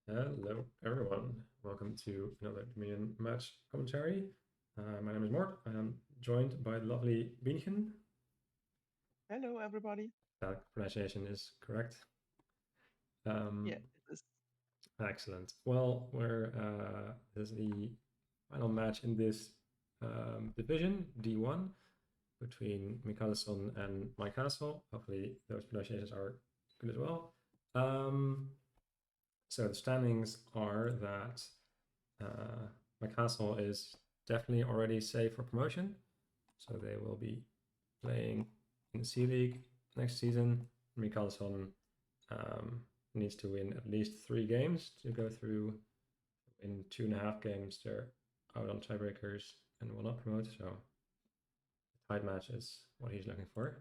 Hello, everyone. Welcome to another Dominion match commentary. My name is Mort. I am joined by the lovely Bienchen. Hello, everybody. That pronunciation is correct. Yeah, Um, it is. Excellent. Well, this is the final match in this division, D1, between mikaelsson and MyCaastl. Hopefully, those pronunciations are good as well. So the standings are that MyCaastl is definitely already safe for promotion. So they will be playing in the C League next season. Mikaelsson needs to win at least 3 games to go through. In 2.5 games, they're out on tiebreakers and will not promote. So the tied match is what he's looking for.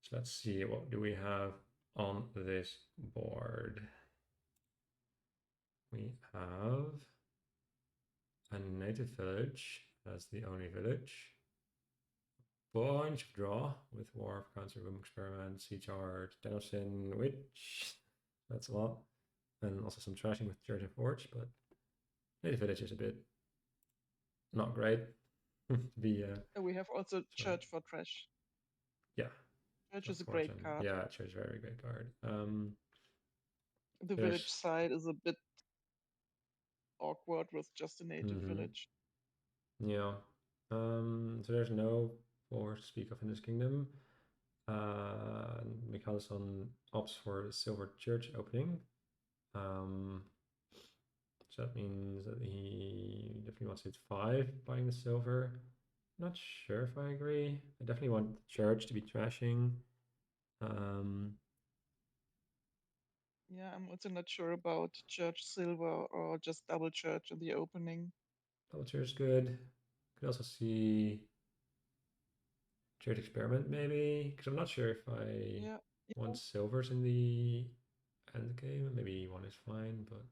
So let's see, what do we have on this board? We have a native village as the only village. Bunch of draw with Wharf, Cancer Room Experiment, Sea Chart, Denizen, Witch. That's a lot. And also some trashing with Church and Forge, but native village is a bit not great. We have also Sorry. Church for Trash. Yeah, Church of is a course. great And card. yeah, Church is a very great card. The village There's side is a bit awkward with just a native mm-hmm, village. yeah. So there's no force to speak of in this kingdom. Mikaelsson opts for the Silver Church opening. So that means that he definitely wants to hit 5 buying the silver. Not sure if I agree. I definitely want the church to be trashing. Um, Yeah, I'm also not sure about Church Silver or just double Church in the opening. Culture is good. Could also see church experiment maybe, because I'm not sure if I Yeah, want silvers in the end game. Maybe one is fine, but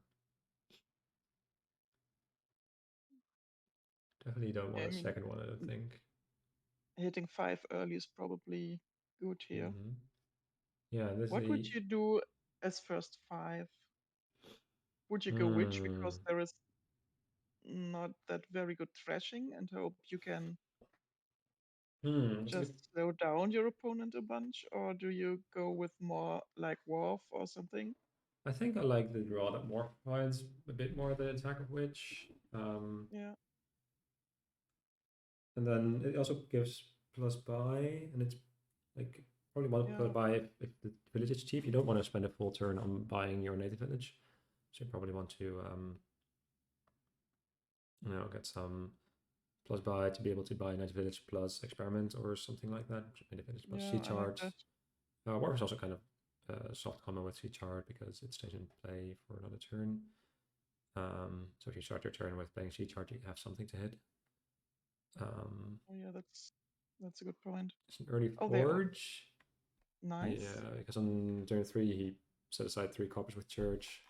definitely don't yeah, want I a mean, second one, I don't think. hitting 5 early is probably good here. Mm-hmm. Yeah, this is What would a. you do as first 5? Would you go Witch Hmm. because there is not that very good thrashing and hope you can That's a just good. slow down your opponent a bunch, or do you go with more like Worf or something? I think I like the draw that more provides a bit more the attack of witch. Yeah, And then it also gives plus buy, and it's like probably one plus yeah, buy if the village is cheap. You don't want to spend a full turn on buying your native village, so you probably want to get some plus buy to be able to buy native village plus experiment or something like that. Native village plus yeah, sea I like chart. that. Warp is also kind of soft combo with sea chart because it stays in play for another turn. So if you start your turn with playing sea chart, you have something to hit. Um, Oh yeah, that's a good point. it's an early Oh, they are forge. nice. Yeah, because on turn 3 he set aside 3 copies with church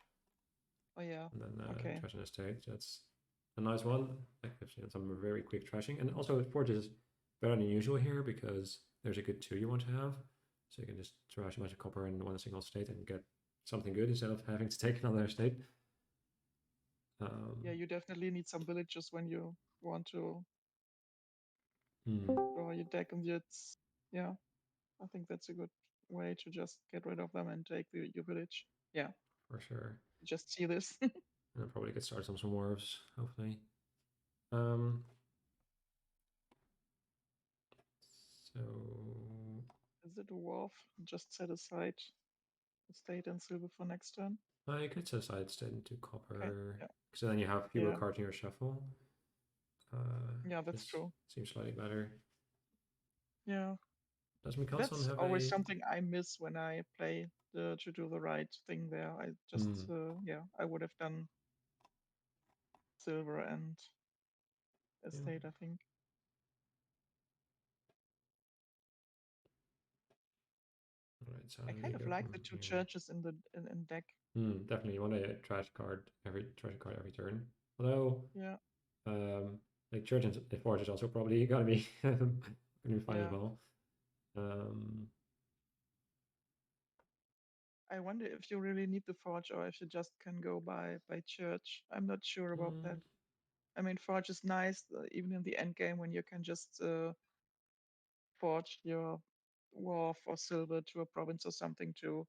Oh yeah, and then okay. trash an estate. That's a nice one. Like gives you some very quick trashing, and also forge is better than usual here because there's a good 2 you want to have, so you can just trash a bunch of copper in one single state and get something good instead of having to take another state. Yeah, Um, you definitely need some villages when you want to hmm, draw your deck, and it's yeah, I think that's a good way to just get rid of them and take your village. Yeah, for sure. just see this. And I'll probably get started on some wharves, hopefully. Um, so Is it a Worf? Just set aside state and silver for next turn. I could set aside state into Okay, copper, yeah, because then you have fewer yeah, cards in your shuffle. yeah, that's This true. seems slightly better. Yeah, Does Mikkelsen that's have always a? something I miss when I play to do the right thing there. I just Hmm. yeah, I would have done silver and Yeah. estate. I think All right. So how I do we kind of go like from the two here? churches in deck. Definitely, you want a trash card every turn. Although, Yeah, like Church and Forge is also probably gonna be gonna be fine as yeah. well. Um, I wonder if you really need the forge or if you just can go by church. I'm not sure about that. I mean, forge is nice, even in the end game when you can just forge your wharf or silver to a province or something to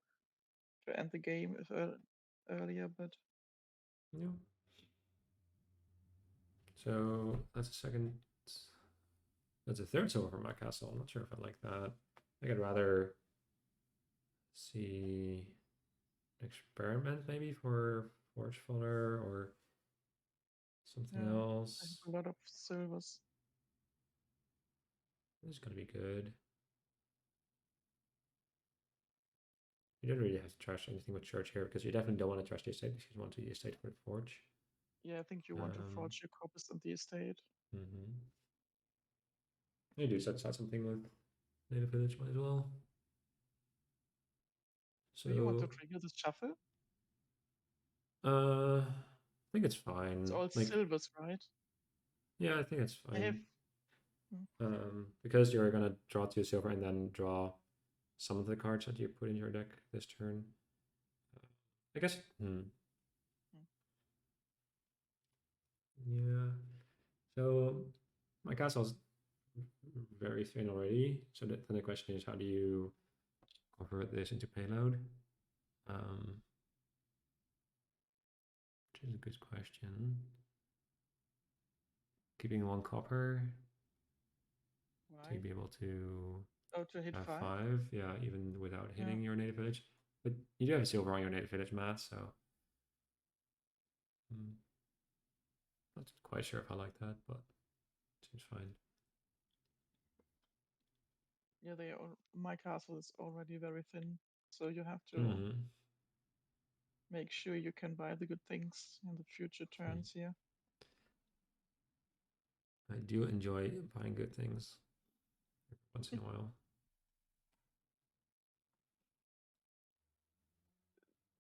end the game if, earlier. But Yeah. So that's a second. That's a third silver for MyCaastl. I'm not sure if I like that. I think I'd rather see experiment maybe for forge fodder or something yeah, I else. have a lot of silvers. This is gonna be good. You don't really have to trash anything with church here because you definitely don't want to trash the estate because you want the estate for the forge. Yeah, I think you want to forge your copies in the estate. You do set aside something with native village might as well. Do you want to So trigger the shuffle? I think it's It's fine. all Like silvers, right? yeah, I think it's I have. fine. Because you're gonna draw 2 silver and then draw some of the cards that you put in your deck this turn. I guess. Yeah. So my castle's very thin already. So then the question is, how do you convert this into payload? Which is a good question. Keeping 1 copper Why? to be able to To hit have 5? 5, yeah, even without Yeah. hitting your native village. But you do have silver on your native village, Matt, so not quite sure if I like that, but seems fine. Yeah, MyCaastl is already very thin, so you have to make sure you can buy the good things in the future turns here. I do enjoy buying good things once in a while.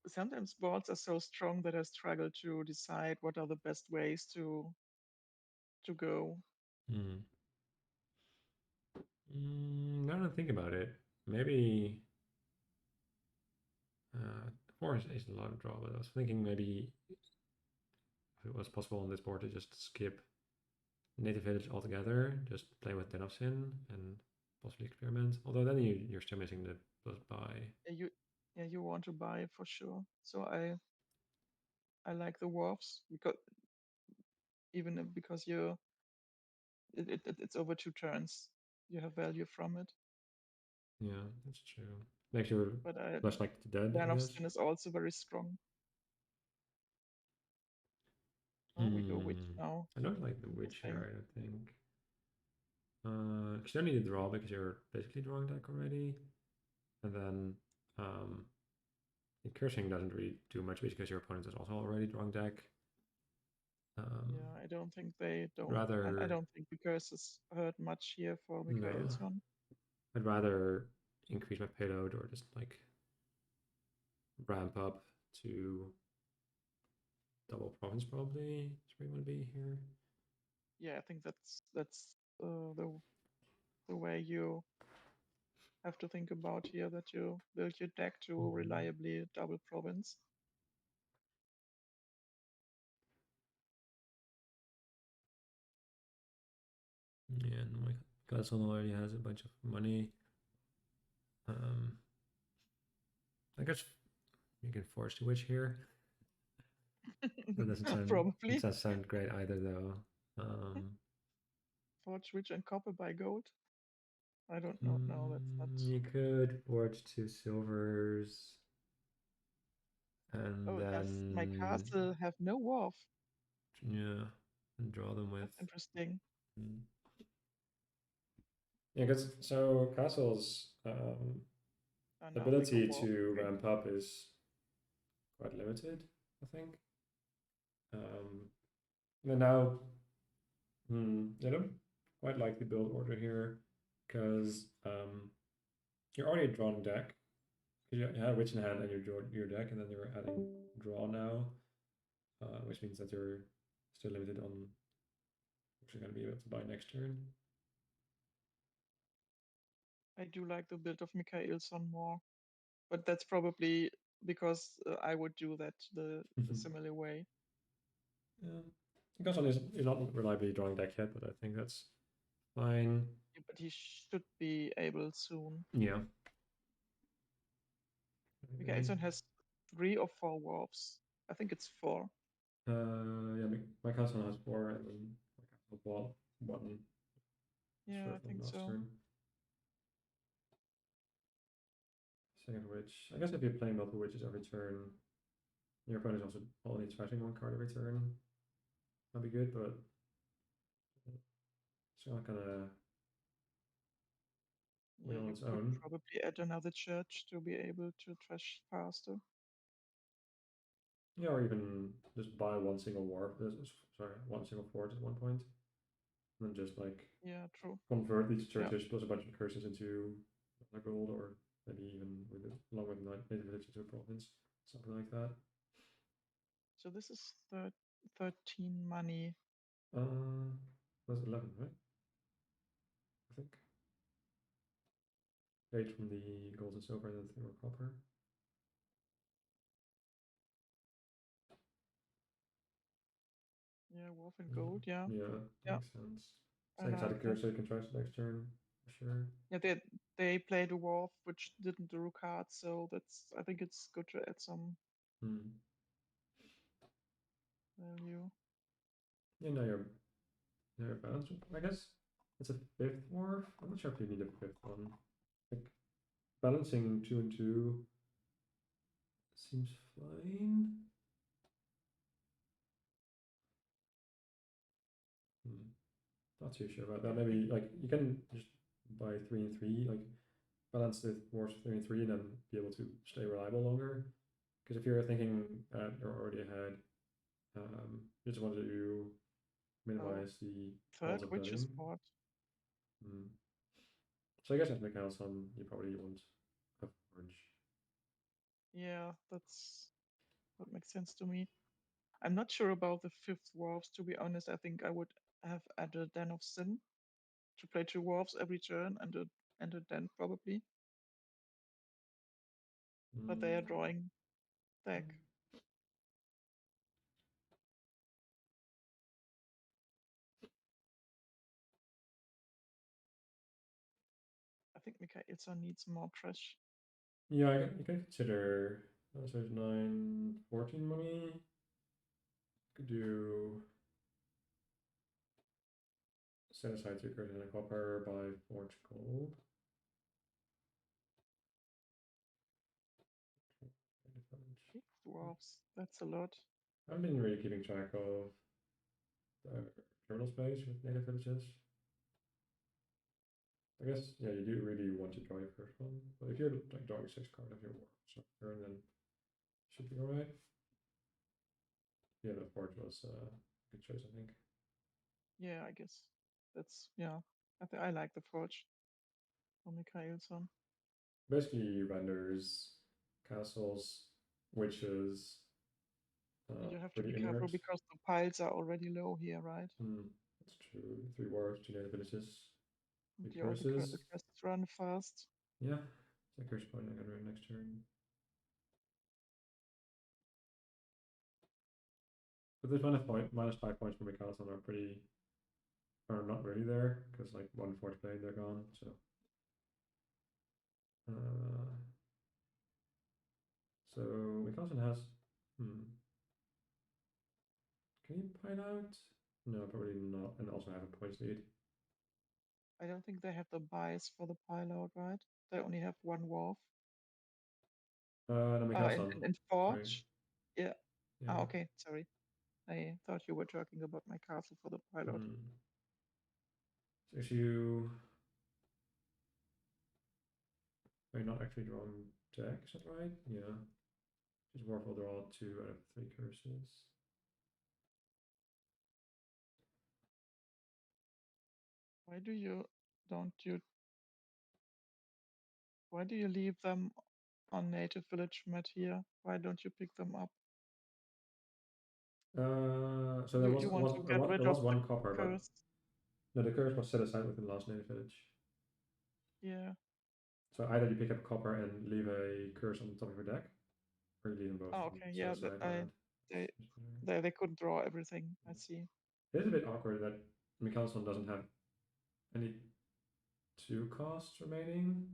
Sometimes boards are so strong that I struggle to decide what are the best ways to go. Now that I think about it, maybe 4 is a lot of draw, but I was thinking maybe if it was possible on this board to just skip native village altogether, just play with Denopsin and possibly experiment. Although then you're still missing the plus buy. You want to buy for sure. So I like the wharfs because it's over 2 turns. You have value from it. Yeah, that's true. Makes you But less likely to dead, I guess. Danopsin is also very strong. Oh, we go witch now. I don't like the witch Interesting. here, I don't think. Because you don't need to draw because you're basically drawing deck already. And then cursing doesn't really do much because your opponent is also already drawing deck. Yeah, I don't think they don't. Rather, I don't think the curses hurt much here for no, mikaelsson. I'd rather increase my payload or just like ramp up to double province probably. That's where you want to be here. Yeah, I think that's the way you have to think about here, that you build your deck to reliably double province. Yeah, and my cousin already has a bunch of money. I guess you can force the witch here. That Probably. doesn't sound great either, though. Forge witch and copper by gold. I don't know. No, that's not. You could forge 2 silvers, and Oh, does my then castle have no wharf? yeah, and draw them with. That's interesting. Yeah, because so castles Now they go ability wharf. to Okay. ramp up is quite limited, I think. And now, I don't quite like the build order here because you're already a drawn deck. You have witch in hand and you draw your deck, and then you're adding draw now, which means that you're still limited on what you're going to be able to buy next turn. I do like the build of mikaelsson more, but that's probably because I would do that the similar way. Yeah. Mikaelsson is not reliably drawing deck yet, but I think that's fine. Yeah, but he should be able soon. Yeah. Mikaelsson has 3 or 4 wolves. I think it's 4. Yeah, Mikaelsson has 4, and then Mikaelsson bought 1. Yeah, I First one think last so. turn. Second witch. I guess if you're playing multiple witches every turn, your opponent also only trashing 1 card every turn. That'd be good, but it's not gonna win Yeah, on you its could own. probably add another church to be able to trash faster. Yeah, or even just buy 1 single war. Sorry, 1 single fort at 1 point, and then just like Yeah, true. convert these Yeah. churches plus a bunch of curses into gold, or maybe even with it, along with native village into a province, something like that. So this is 13 money. That's 11, right? I think. 8 from the gold and silver, and then 3 more copper. Yeah, wolf and gold. Yeah. Yeah, Yeah. makes sense. I Second side like of that. curse, so you can trash the next turn, for sure. Yeah, they played a wolf which didn't draw cards, so that's I think it's good to add some value. Yeah, now you're balanced. I guess it's a 5th wharf. I'm not sure if you need a 5th one. Like balancing 2 and 2 seems fine. Not too sure about that. Yeah, Maybe like you can just buy 3 and 3, like balance the wars 3 and 3, and then be able to stay reliable longer. Because if you're thinking that you're already ahead, you just want to minimize the third balls of witch is betting. bought. So I guess as mikaelsson, you probably want a forge. Yeah, that makes sense to me. I'm not sure about the 5th wolves, to be honest. I think I would have added Den of Sin to play 2 wolves every turn and a den probably. But they are drawing deck. I think mikaelsson needs more trash. Yeah, you can consider. So there's 9, 14 money. Could do set aside 2 cards and a copper, buy forge gold. Wolves, that's a lot. I've been really keeping track of the terminal space with native villages. I guess, yeah, you do really want to draw your first one, but if you're like drawing 6 cards of your war turn, then should be alright. Yeah, the forge was a good choice, I think. Yeah, I guess that's yeah. I like the forge for mikaelsson. Basically renders castles, witches, You have to pretty be careful inert. because the piles are already low here, right? That's true. 3 wars, 2 native villages, And 3 all the curses. curses run fast. Yeah, it's a curse point I'm gonna run next turn. But there's -5 points for mikaelsson are not really there, because like 1 fourth play, they're gone, so. So mikaelsson has, can you pile out? No, probably not, and also have a points lead. I don't think they have the buys for the pile out, right? They only have 1 wolf. No, mikaelsson. And Sorry. forge. Yeah. Yeah. Okay, sorry. I thought you were talking about MyCaastl for the pile out. So if you are not actually drawing deck, is that right? Yeah. Just Warful draw 2 out of 3 curses. Why do you don't you why do you leave them on native village mat here? Why don't you pick them up? So there was You want to there get was, rid there of was the 1 copper, but curse. no, the curse was set aside within the last native village. Yeah. So either you pick up copper and leave a curse on the top of your deck, or you leave them both Oh, to okay. the Yeah, side I land. they they couldn't draw everything. I see. It is a bit awkward that mikaelsson doesn't have any 2 costs remaining.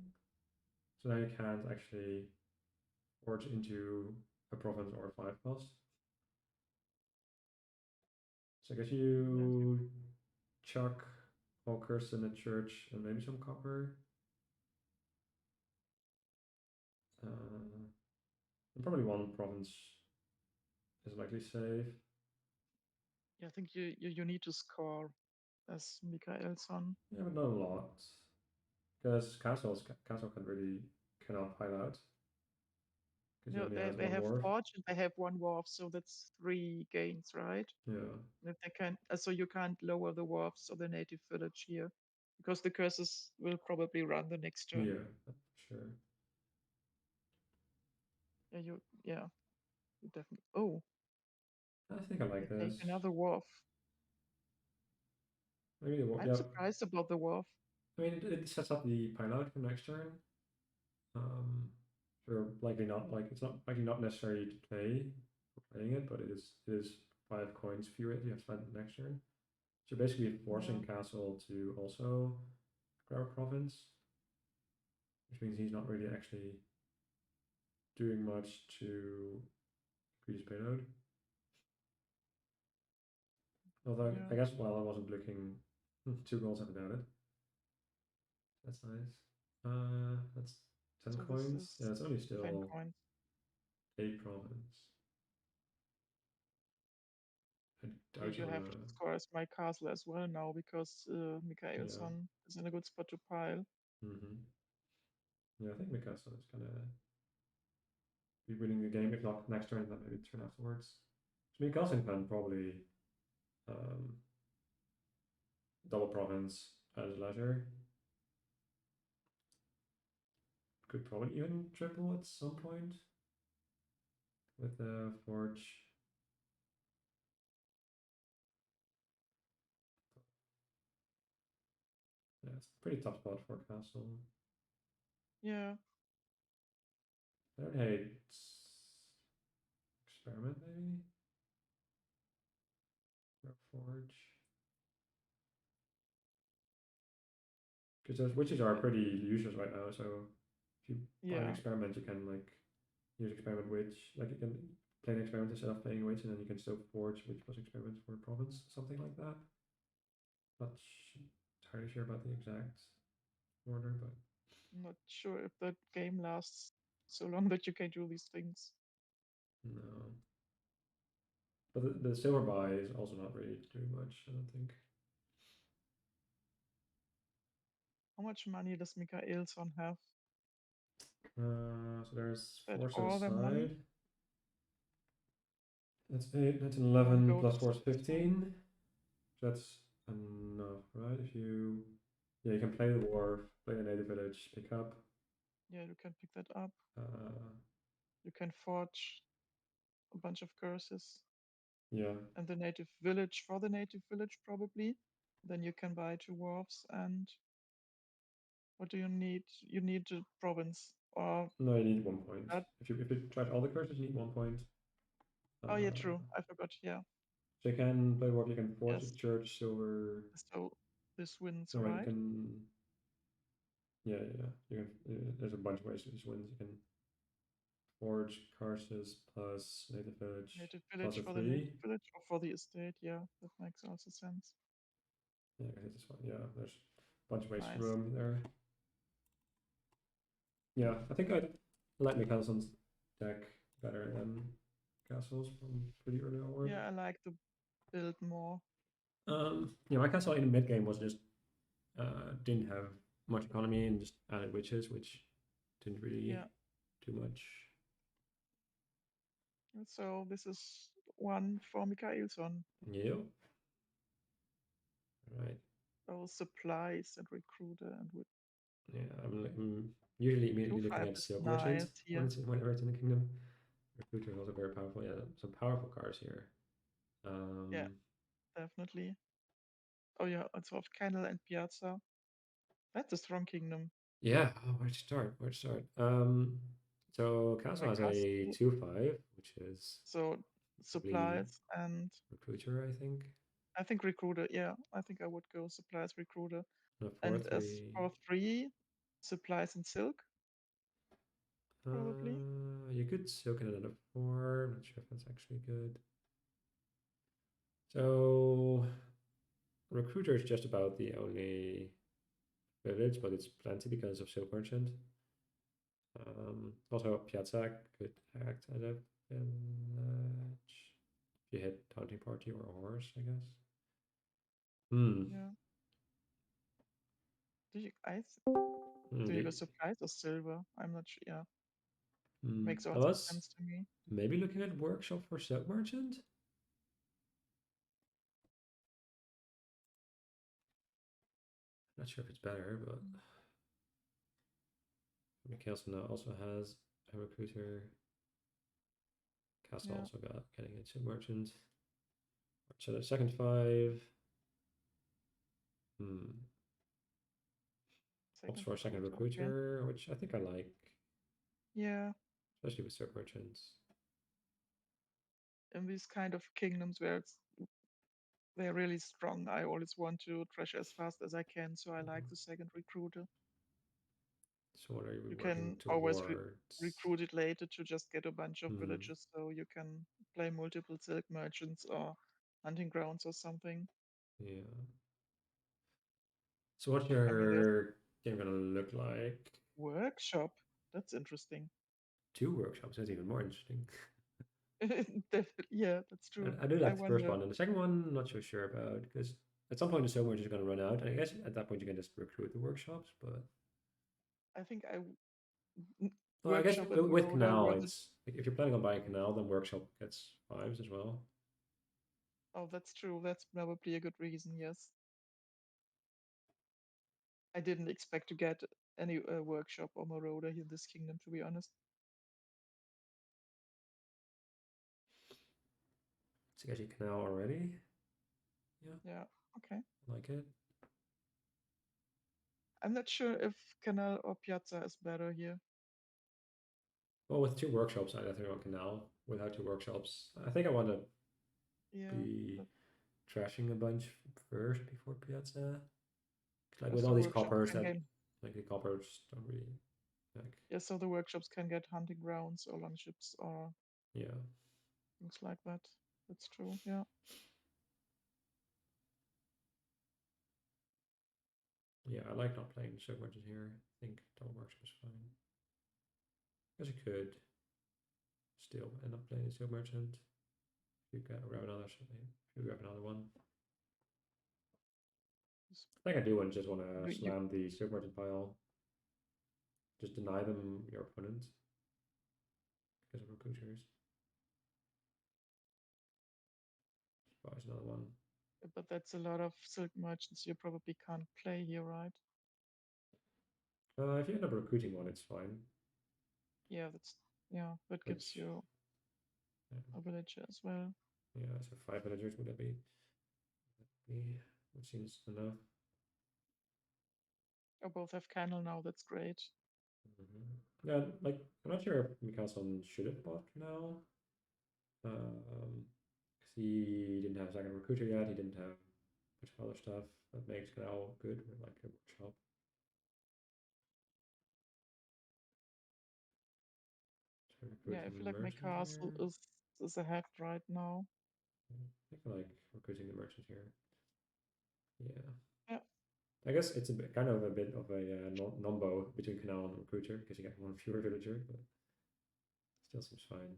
So now you can't actually forge into a province or a 5 cost. So I guess you chuck all curses in the church and maybe some copper. And probably 1 province is likely safe. Yeah, I think you need to score as mikaelsson. Yeah, but not a lot. Because castle cannot pile out. Because he No, only they has they 1 have wharf. forge and they have one wharf, so that's 3 gains, right? Yeah. And if they can, so you can't lower the wharfs of the native village here, because the curses will probably run the next turn. Yeah, sure. Yeah, you definitely. Oh, I think I like they take this. another wharf. Maybe the I'm yeah. surprised about the wharf. I mean, it sets up the pile out for next turn. Sure, likely not like it's not likely not necessary to play for playing it, but it is 5 coins fewer that you have to spend next turn. So basically forcing Yeah, Castle to also grab a province, which means he's not really actually doing much to increase payload. Although I yeah. guess while I wasn't looking, 2 goals have been added. That's nice. That's 10 So this coins. Yeah, is it's only 10 still coins. a province. I doubt You you have to wanna. score as MyCaastl as well now because Yeah. mikaelsson is in a good spot to pile. Yeah, I think mikaelsson is gonna be winning the game. If not next turn, then maybe the turn afterwards. So mikaelsson can probably um, double province at his leisure. Could probably even triple at some point with the forge. Yeah, it's a pretty tough spot for castle. Yeah, I don't hate experiment maybe or forge because those witches are pretty useless right now. So if you buy an yeah, experiment, you can like use experiment witch. Like you can play an experiment instead of playing a witch, and then you can still forge witch plus experiment for a province, something like that. Not entirely sure about the exact order, but I'm not sure if that game lasts so long that you can do these things. no. But the silver buy is also not really doing much, I don't think. How much money does mikaelsson have? So there's That 4 set all their money? aside. That's 8, that's One 11 plus goes 4 is to 15. That's enough, right? If you, yeah, you can play the wharf, play the native village, pick up. yeah, you can pick that up. Uh, You can forge a bunch of curses yeah, and the native village for the native village probably. Then you can buy 2 wharfs and what do you need? You need a province or no, you need 1 point. that. If you try all the curses, you need 1 point. Oh yeah, Uh, true. I forgot. Yeah. so you can play the wharf, you can forge the Yes. church, silver. So this wins, No, right, you right? can. Yeah, yeah, yeah. You can. There's a bunch of ways to these wins. You can forge curses plus native village Native plus village a for the 3. native village or for the estate. Yeah, that makes also sense. Yeah, I guess this one. Yeah, there's a bunch of ways to Nice. roam there. Yeah, I think I like Mikkelsen's deck better than Castle's from pretty early onward. Yeah, I like the build more. Yeah, my castle in the mid game was just didn't have much economy and just added witches, which didn't really Yeah. do much. And so this is one for mikaelsson. Yeah. Right. Oh, supplies and recruiter and with Yeah, I'm usually immediately looking 2/5 at is silk merchant nice when here. whenever it's in the kingdom. Recruiter is also very powerful. Yeah, some powerful cards here. Yeah, definitely. Oh yeah, also of Kennel and Piazza. That's a strong kingdom. Yeah, where to start? Where to start? So Castle has a MyCaastl. 2/5, which is So probably supplies and recruiter, I think. I think recruiter. Yeah, I think I would go supplies recruiter. And a And as 4/3. for 3, supplies and silk, probably. You could silk it at a 4. I'm not sure if that's actually good. So recruiter is just about the only village, but it's plenty because of silk merchant. Also Piazza could act as a village if you hit hunting party or a horse, I guess. Yeah. Do you do you go The, supplies or silver? I'm not sure. Yeah, makes I also was sense to me. maybe looking at workshop for silk merchant. Not sure if it's better, but mikaelsson also has a recruiter. Castle Yeah. also got getting into merchant. So the second 5. Opts Second for a second recruiter. Okay. recruiter, which I think I like, Yeah. especially with silk merchants. In these kind of kingdoms where they're really strong, I always want to treasure as fast as I can. So I like the second recruiter. So what are we You working can always towards? recruit it later to just get a bunch of Hmm. villages, so you can play multiple silk merchants or hunting grounds or something. Yeah. So what's I mean, there's your game gonna look like? workshop. That's interesting. 2 workshops. That's even more interesting. Definitely, yeah, that's true. I do I like the first wonder. one, and the second one, not so sure about because at some point the silk merchant is gonna run out, and I guess at that point you can just recruit the workshops. But I think well, I guess workshop and with Marauder canal, were the. it's like if you're planning on buying canal, then workshop gets 5s as well. Oh, that's true. That's probably a good reason. Yes, I didn't expect to get any workshop or Marauder in this kingdom, to be honest. So you get canal already. Yeah, Yeah. Okay. I like it. I'm not sure if Canal or Piazza is better here. Well, with 2 workshops, I definitely want canal. Without 2 workshops, I think I want to Yeah. be But trashing a bunch first before Piazza. Like with so all the these workshops coppers can that get. like the coppers don't really like. Yeah, so the workshops can get hunting grounds or longships or Yeah, things like that. That's true. Yeah. yeah, I like not playing so much in here. I think double workshop is fine. Because you could still end up playing silk merchant if you grab another something. If you grab another one. I think I do just want to You slam the silk merchant pile. Just deny them your opponent because of recruiters. Buys another one. but that's a lot of silk merchants you probably can't play here, right? If you end up recruiting one, it's fine. Yeah, that's yeah, that gives Which, you yeah, a village as well. yeah, so 5 villagers would that be? Which seems enough. Or both have canal now, that's great. Yeah, like I'm not sure if mikaelsson should have bought now. Because he didn't have a second recruiter yet. He didn't have much other stuff that makes Canal good with like a workshop. So Yeah, I recruiting feel the like my merchant castle here. is ahead right now. I feel like recruiting the merchant here. Yeah. Yeah. I guess it's a bit, kind of a bit of a nombo between Canal and recruiter because you get one fewer villager, but still seems fine.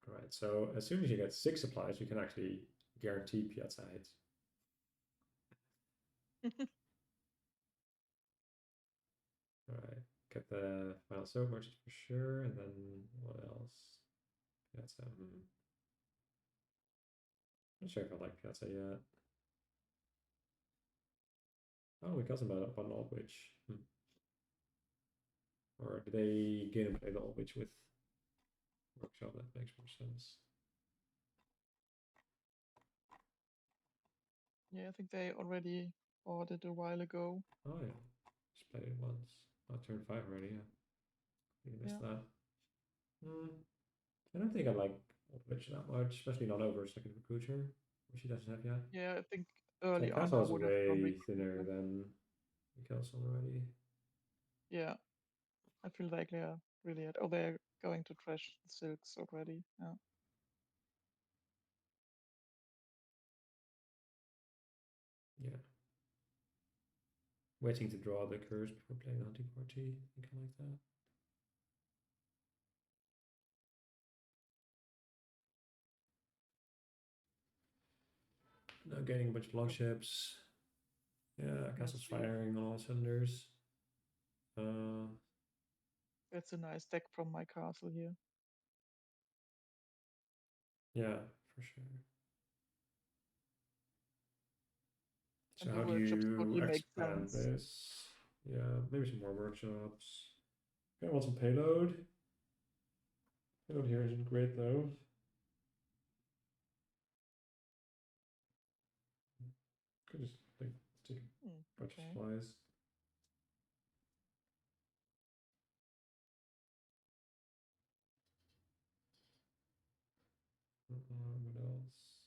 All right, so as soon as you get 6 supplies, you can actually guarantee Piazza hits. All right, get the final silk merchant for sure, and then what else? Piazza. Not sure if I like Piazza yet. Oh, we got some about an Old Witch. Or do they game play the Old Witch with Workshop? That makes more sense. Yeah, I think they already bought it a while ago. Oh yeah, just played it once. Oh, turn 5 already. Yeah, you missed Yeah. that. I don't think I like Oldwich that much, especially not over second recruiter, which he doesn't have yet. Yeah, I think So early on Castle I is would have gone way thinner recruiter. than Mikaelsson already. Yeah, I feel like they are really at. Oh, they're going to trash the silks already. Yeah. Yeah. Waiting to draw the curse before playing the hunting party, something like that. Now getting a bunch of longships. Yeah, Castle's firing on all cylinders. That's a nice deck from MyCaastl here. Yeah, for sure. So And the how do workshops you totally make expand sense. this? Yeah, maybe some more workshops. I want some payload. Payload here isn't great though. Could just like take a bunch of Okay. supplies. What else?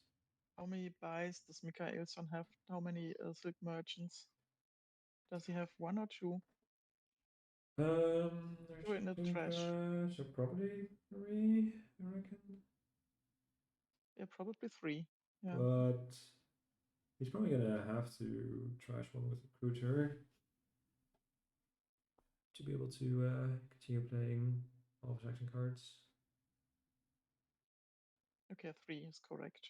How many buys does Mikaelsson have? How many silk merchants? Does he have one or two? I Two in the think trash. so probably 3, I reckon. Yeah, probably three. Yeah. But he's probably gonna have to trash one with recruiter to be able to continue playing all of his action cards. Okay, three is correct.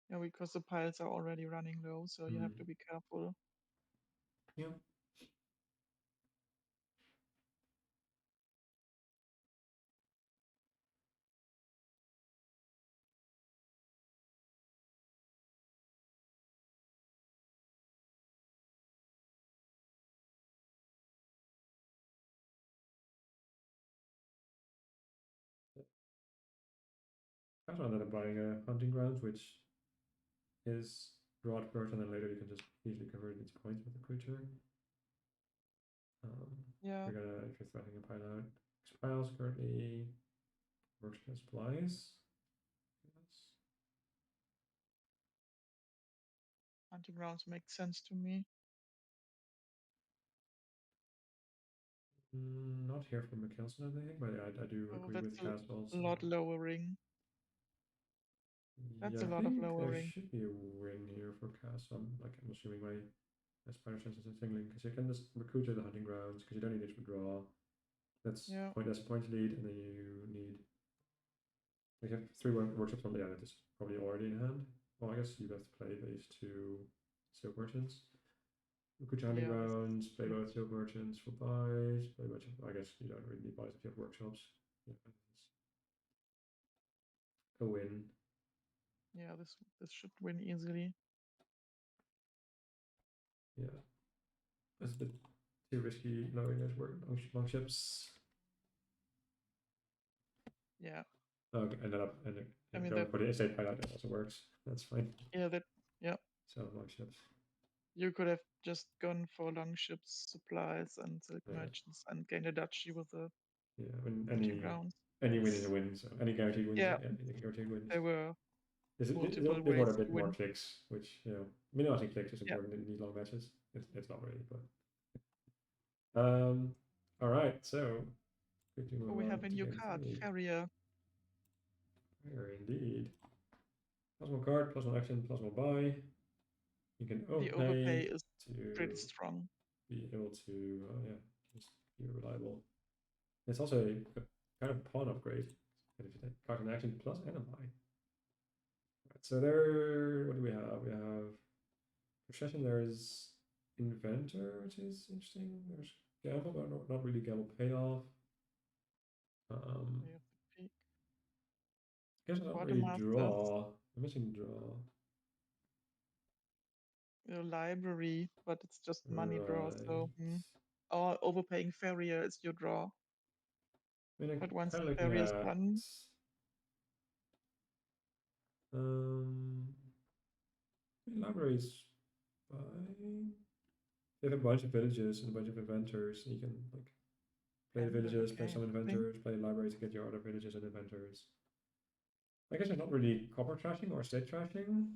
Yeah, because the piles are already running low, so you have to be careful. Yeah. I found that I'm buying a hunting grounds, which is broad burst, and then later you can just easily convert it into points with the creature. Yeah. If you're threatening a pile out. Piles currently works against supplies. Yes. Hunting grounds make sense to me. Not here for Mikaelsson, I think, but I do Oh, agree with that's Castle. a lot lowering. That's Yeah, a I lot of think there lowering. should be a win here for Castle. I'm assuming my spider chances are tingling because you can just recruit to the hunting grounds because you don't need to draw. That's Yeah. point lead, and then you need. We have 3 workshops on the island. It's probably already in hand. Well, I guess you have to play these 2 silk merchants. Recruit hunting Yeah, this grounds, play is both silk merchants for buys, play a bunch of. I guess you don't really need buys if you have workshops. Yeah, a win. yeah, this should win easily. Yeah, that's a bit too risky knowing those long ships. Yeah. Okay, ended up I mean going that for the estate pilot. That also works. That's fine. yeah, that yeah. So long ships. You could have just gone for long ships, supplies, and silk Yeah, merchants and gained a duchy with the yeah. When hunting grounds. any win is That's a win. So any guaranteed wins. yeah, Yeah, any guaranteed wins. there were It's multiple a ways a to bit more win. clicks, which minimizing clicks is Yeah. important in these long matches. It's not really, but all right. So quickly Oh, move we have on a to new game card, 3. Farrier. Where indeed. Plus 1 card, plus 1 action, plus 1 buy. You can The overpay overpay is to pretty strong. be able to just be reliable. It's also a kind of pawn upgrade. And if you take card in action plus and a buy. Right, so there, what do we have? We have Procession, there's Inventor, which is interesting. There's Gamble, but not really Gamble payoff. We have the peak. I guess I don't really Quartermasters, draw. I'm missing draw. your library, but it's just money draw. Right. So, or overpaying Farrier is your draw. I mean, But I'm once kind the of looking Farrier is at done, um Libraries fine. You have a bunch of villages and a bunch of inventors, and you can like play the villages, play Okay, some interesting. inventors, play libraries to get your other villages and inventors. I guess it's not really copper trashing or state trashing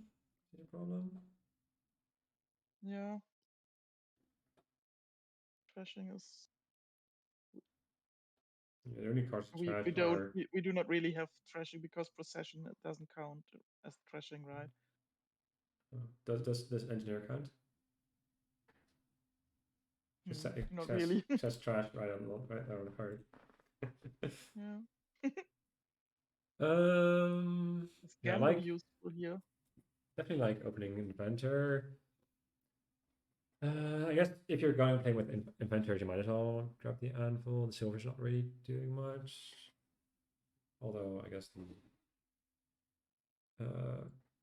is a problem. Yeah, trashing is Yeah, the only cards to we trash we don't are we do not really have trashing because procession it doesn't count as trashing, right? does engineer count? Not really. Says trash right there on the card. Yeah, it's Yeah, I Gamble like useful here. definitely like opening inventor. I guess if you're going to play with inventors, you might as well grab the anvil. The silver's not really doing much. Although I guess the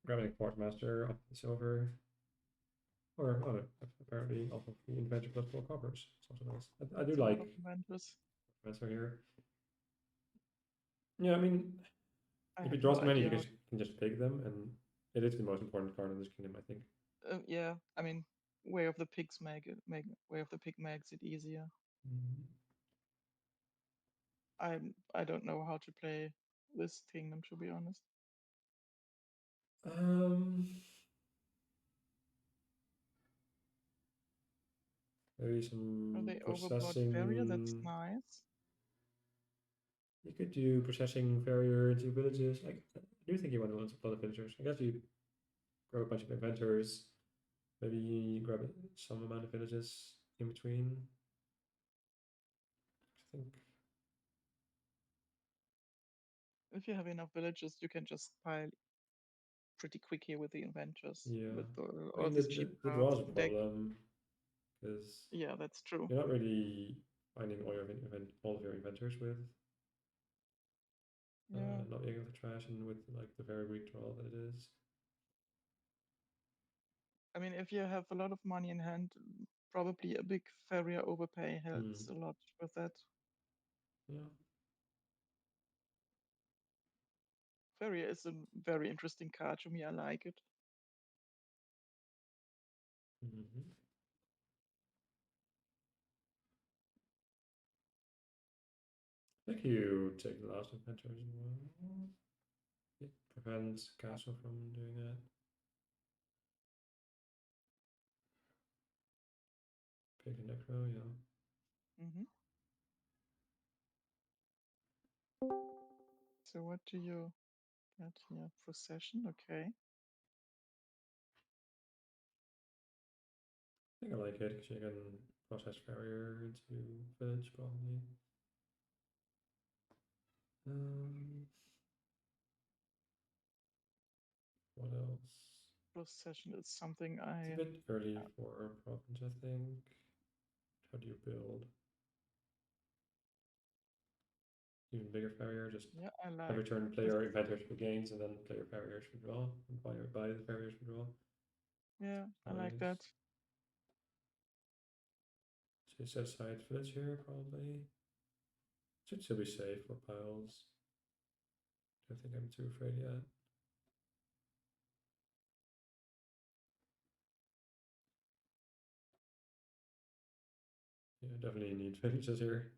grabbing a quartermaster off the silver, or apparently off of the inventor plus 4 coppers. It's also nice. I do That's a lot like of inventors. quartermaster here. Yeah, I mean, I if you have draw no so many, you idea. can just pick them, and it is the most important card in this kingdom, I think. Yeah, I mean, Way of the Pigs Way of the Pig makes it easier. Mhm. I don't know how to play this kingdom, to be honest. Um, maybe Are some they overblood farrier? That's processing. nice. You could do processing farrier into villages. I do think you want to launch a lot of villagers. I guess you grab a bunch of inventors. Maybe grab some amount of villages in between. I think. If you have enough villages, you can just pile pretty quick here with the inventors Yeah. with I all mean, these cheap the draw cards. is a The deck, problem because yeah, that's true. you're not really finding all of your inventors with Yeah, not being able to trash and with like the very weak draw that it is. I mean, if you have a lot of money in hand, probably a big farrier overpay helps a lot with that. Yeah. Farrier is a very interesting card to me. I like it. Mm-hmm. I think you take the last inventors as well. It prevents castle from doing that. Pick a necro, yeah. Hmm. So what do you get here? Procession, okay. I think I like it because you can process barrier into village probably. Um, what else? Procession is something It's a I bit early for province, I think. How do you build? Even bigger barrier, just yeah, I like every turn play this. your inventors for gains and then play your barriers for draw. And buy the barriers for draw. Yeah, I like that. Nice. So you set aside village here probably. Should still be safe for piles. Don't think I'm too afraid yet. Yeah, definitely need villages here.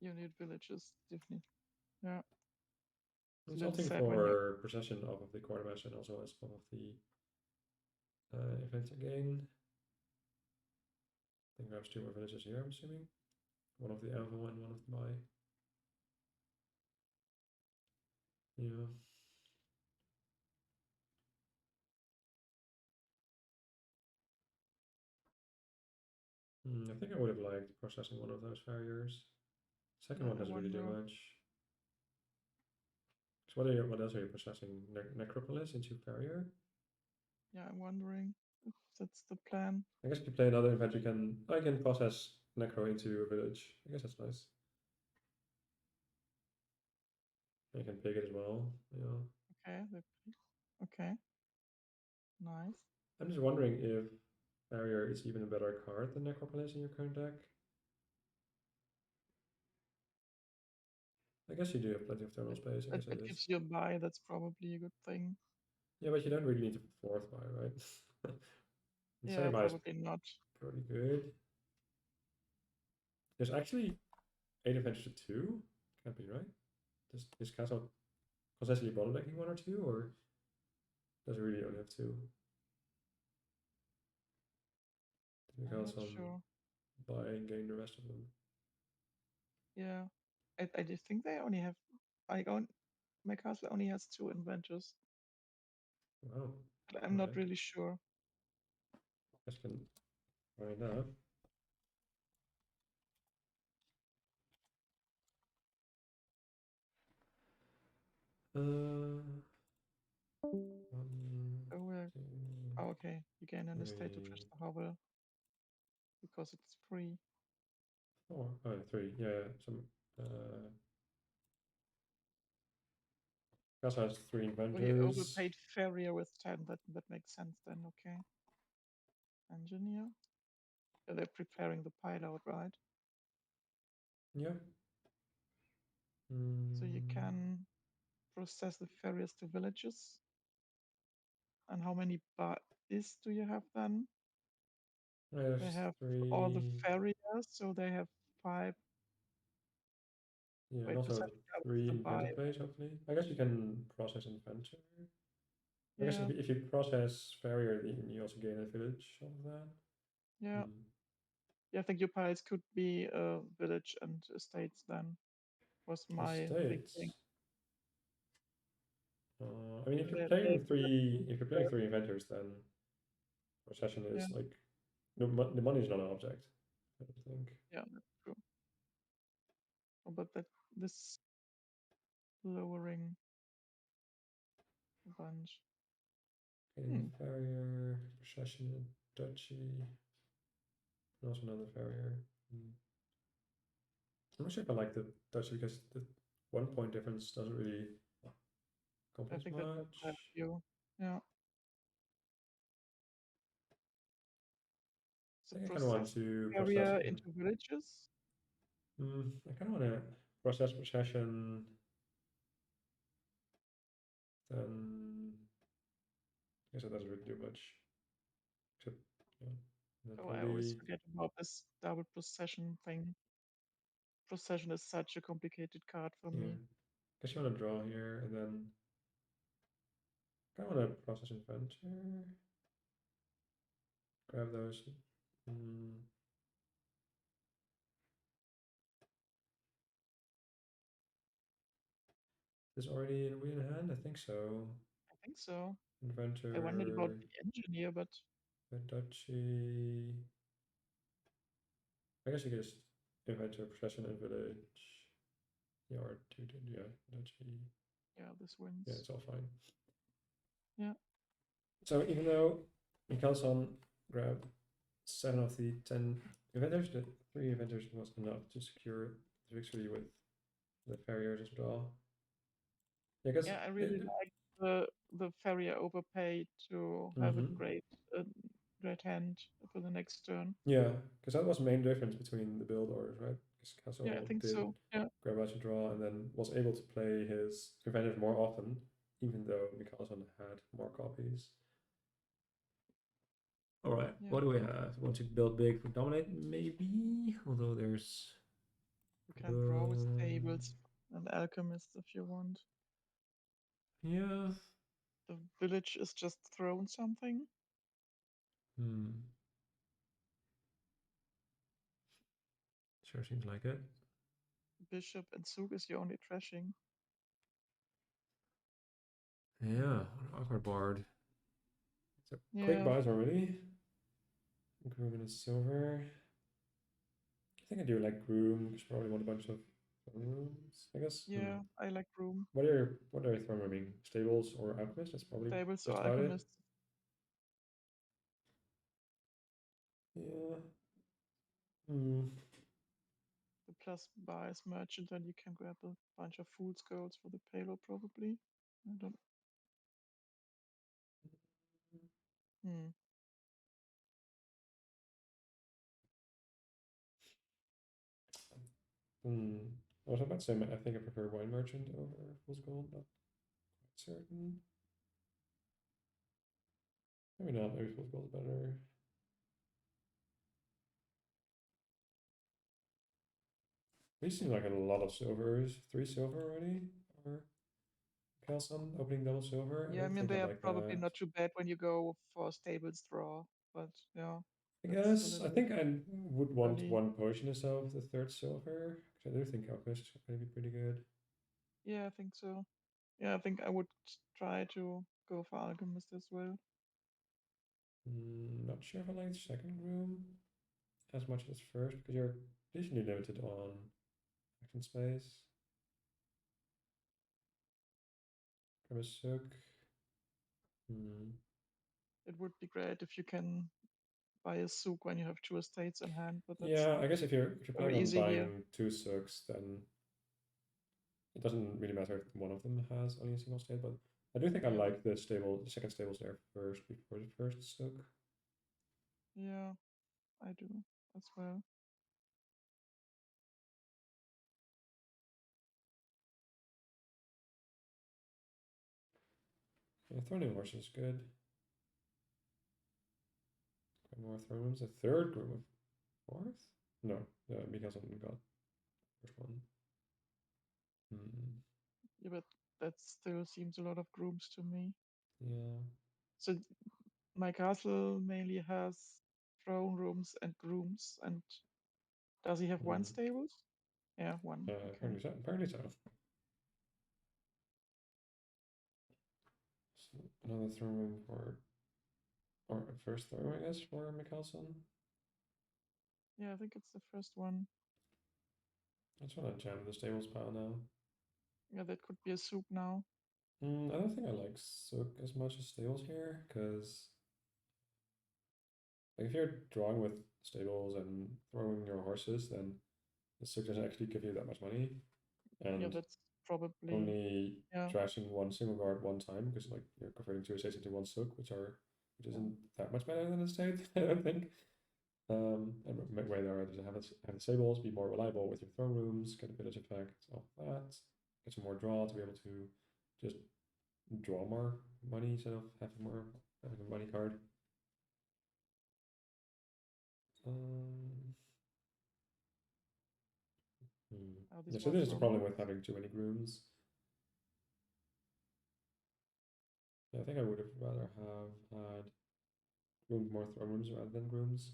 You need villages, definitely. Yeah, it's a little Consulting sad when you. for procession off of the quartermaster and also as off of the event again. I think grabs 2 more villages here, I'm assuming. One of the anvil and one of the buy. Yeah. I think I would have liked processing one of those farriers. Second Yeah, one I doesn't really do wonder. much. So what else are you processing? Necropolis into farrier? Yeah, I'm wondering if that's the plan. I guess if you play another event, I can process necro into a village. I guess that's nice. I can pick it as well. Yeah. Okay, okay, nice. I'm just wondering if farrier is even a better card than necropolis in your current deck. I guess you do have plenty of thermal space. I guess it It is. gives you a buy. That's probably a good thing. Yeah, but you don't really need to put fourth buy, right? And Yeah, second buy is probably not. pretty good. There's actually 8 advantage to 2. Can't be right. Does this castle consistently bottlenecking 1 or 2, or does it really only have 2? I'm Because not sure. buy and gain the rest of them. Yeah, I just think they only have. I don't. MyCaastl only has 2 inventors. Wow. But I'm not Alright. really sure. Guess we can find out. One, Oh, well. 2, Oh, okay. You gain an estate to 3, trash the hovel because it's free. 4. Oh, 3. Yeah, some. Casa has 3 Oh, you inventors. overpaid Farrier with 10. That makes sense then. Okay. Engineer. Yeah, they're preparing the pile out, right? Yeah. So you Mm, can process the farriers to villages. And how many is do you have then? They there's have all the 3. farriers, so they have 5. Yeah, and Wait, also procession doubles 3 the buy. inventor plates, hopefully. I guess you can process inventor. I guess Yeah, if you process farrier, then you also gain a village of that. yeah. Hmm. Yeah, I think your piles could be village and estates then, was my thinking. Estates. I mean, if you're They're playing three, villages if you're playing there. 3 inventors, then procession Yeah, is like the money is not an object. I don't think. yeah, that's true. Oh, but this lowering a bunch. Gaining Hmm. farrier, procession, duchy, and also another farrier. Hmm. I'm not sure if I like the duchy because the 1 point difference doesn't really I accomplish think that does much. help you. Yeah. I So think I kind of want process to process. area into villages. I kind of want to process procession. Then I guess that doesn't really do much. Except, yeah, and then Oh, I always probably, forget about this double procession thing. Procession is such a complicated card for yeah. me. Guess you want to draw here, and then kind of want to process inventor. Grab those. Mm, is already in wheel in hand? I think so. I think so. I wondered about Inventor, the engineer, but duchy. I guess you could just inventor, procession, and village. Yeah, or two, yeah, duchy. yeah, this Yeah, wins. it's all fine. Yeah, So even though mikaelsson grabbed 7 of the 10 inventors, the 3 inventors was enough to secure the victory with the farriers as well. Yeah, because yeah, I really like the farrier overpay to have a uh, great hand for the next turn. yeah, because that was the main difference between the build orders, right? Because Yeah, I Castle think did so. Yeah, grab out to draw and then was able to play his inventors more often, even though mikaelsson had more copies. All right, yeah. what do we have? Want to build big for dominate? Maybe, although there's You can draw with tables and alchemists if you want. yeah. The village is just thrown something. Hmm. Sure seems like it. Bishop and Zug is your only trashing. Yeah, awkward board. So quick Yeah, buys already. Groom and silver. I think I do like groom because probably want a bunch of rooms, I guess. yeah, I like room. What are you throwing? I mean, stables or alchemist? That's probably Tables just or about it. alchemists. Yeah. Hmm. The plus buys merchant, and you can grab a bunch of fool's golds for the payload probably. I don't. Hmm. Hmm. I was about to say I think I prefer wine merchant over fool's gold, not quite certain. Maybe not, maybe football's better. We seem like a lot of silvers. 3 silver already? Or mikaelsson opening double silver? I Yeah, I don't mean think I they are like probably that. not too bad when you go for stables draw, but yeah, I that's a guess I little bit think I would want early. one potion instead of the 3rd silver. Because I do think alchemist is going to be pretty good. Yeah, I think so. Yeah, I think I would try to go for alchemist as well. Not sure if I like the second room as much as first, because you're additionally limited on action space. Grab a sook. It would be great if you can buy a souk when you have 2 estates in hand, but that's Yeah, not I guess if you're very planning on easy here. buying 2 sooks, then it doesn't really matter if one of them has only a single state, but I do think I Yeah, like the second stables there first before the first sook. yeah, I do as well. Yeah, Thorny Horse is good. Got more throne rooms. A third groom of fourth? No, because I got first one. Yeah, but that still seems a lot of grooms to me. Yeah. So my castle mainly has throne rooms and grooms. And does he have one stables? Yeah, one. Okay. Apparently so. Apparently so. So another throne room for, or first throne room, I guess, for mikaelsson. Yeah, I think it's the first one. I just want to jam the stables pile now. Yeah, that could be a souk now. I don't think I like sook as much as stables here, because like if you're drawing with stables and throwing your horses, then the sook doesn't actually give you that much money, Yeah, and that's probably, only yeah. trashing one single guard one time, because like you're converting 2 estates into 1 sook, which isn't that much better than a state, I don't think. And way there are to have the stables, be more reliable with your throne rooms, get a village effect, all that, get some more draw to be able to just draw more money instead of having a money card. Yeah, These so more this is the throne problem with rooms. having too many grooms. Yeah, I think I would have rather have had groomed more throne rooms rather than grooms.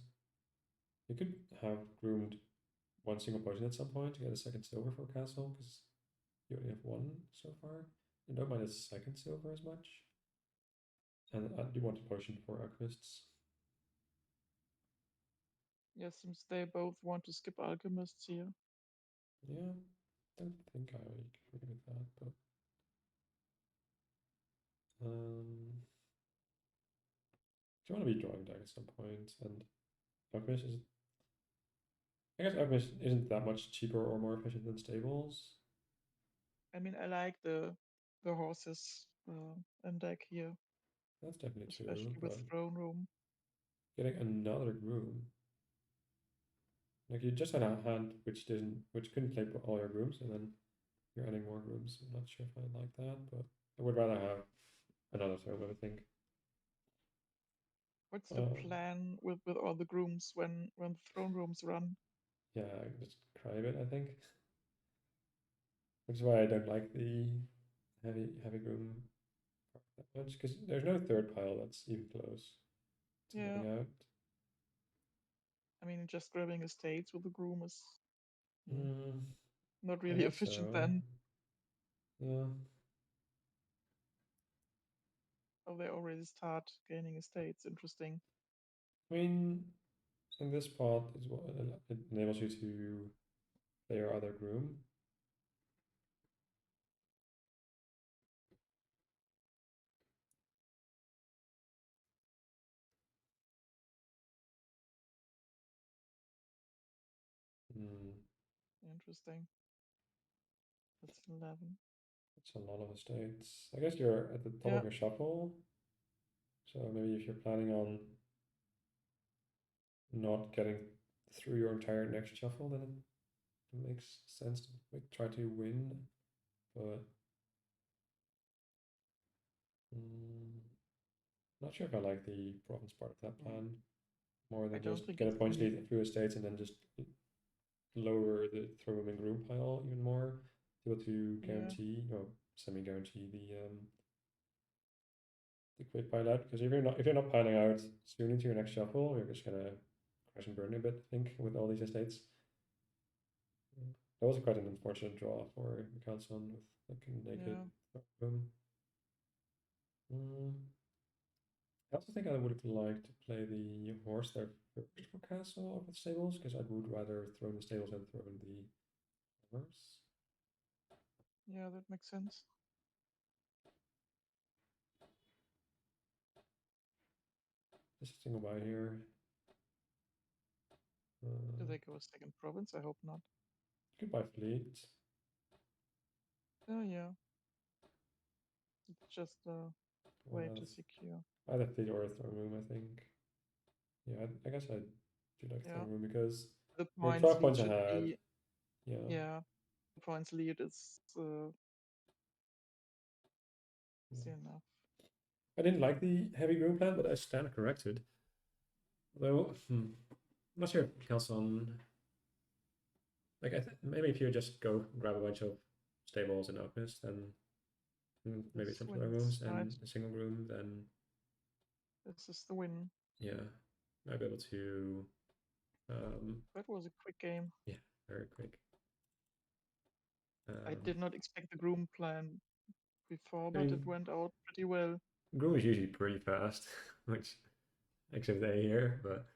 You could have groomed one single potion at some point to get a second silver for castle, because you only have one so far. I don't mind a second silver as much. And I do want a potion for alchemists. Yeah, since they both want to skip alchemists here. Yeah, I don't think I agree with that, but do you want to be drawing deck at some point? And alchemist is, I guess alchemist isn't that much cheaper or more efficient than stables. I mean, I like the horses in deck here, That's definitely true, especially with but throne room. getting another groom. Like you just had a hand which couldn't play all your grooms, and then you're adding more grooms. I'm not sure if I like that, but I would rather have another throne, I think. What's the plan with all the grooms when the throne rooms run? Yeah, just cry a bit, I think. Which is why I don't like the heavy groom that much, because there's no third pile that's even close to Yeah, getting out. I mean, just grabbing estates with the groom is not I really guess efficient so. then. Yeah. Oh, they already start gaining estates. Interesting. I mean, in this part is what it enables you to play your other groom. Interesting. That's 11. It's a lot of estates. I guess you're at the top Yeah, of your shuffle. So maybe if you're planning on not getting through your entire next shuffle, then it makes sense to try to win. But Not sure if I like the province part of that plan more I than don't just think get a it's points really. lead in few estates and then just lower the throw room and groom pile even more, able to guarantee or semi-guarantee the quick pile out. Because if you're not piling out soon into your next shuffle, you're just gonna crash and burn a bit, I think, with all these estates. That was quite an unfortunate draw for mikaelsson with like a naked room. I also think I would have liked to play the horse there first for castle over the stables, because I would rather throw in the stables than throw in the horse. Yeah, that makes sense. Just a single buy here. Do they go a second province? I hope not. Could buy fleet. Oh yeah. It's just a way to secure. Either fleet or a throne room, I think. Yeah, I guess I do like throne room because The you're points 12 lead points should ahead. be. Yeah. Yeah. The points lead is enough. I didn't like the heavy groom plan, but I stand corrected. Though, I'm not sure if Kelson. Like, maybe if you just go grab a bunch of stables and outposts, then maybe This some throne wins, rooms right? and a single room, then This is the win. yeah, might be able to. That was a quick game. Yeah, very quick. I did not expect the groom plan before, I but it mean, went out pretty well. groom is usually pretty fast, which except they here, but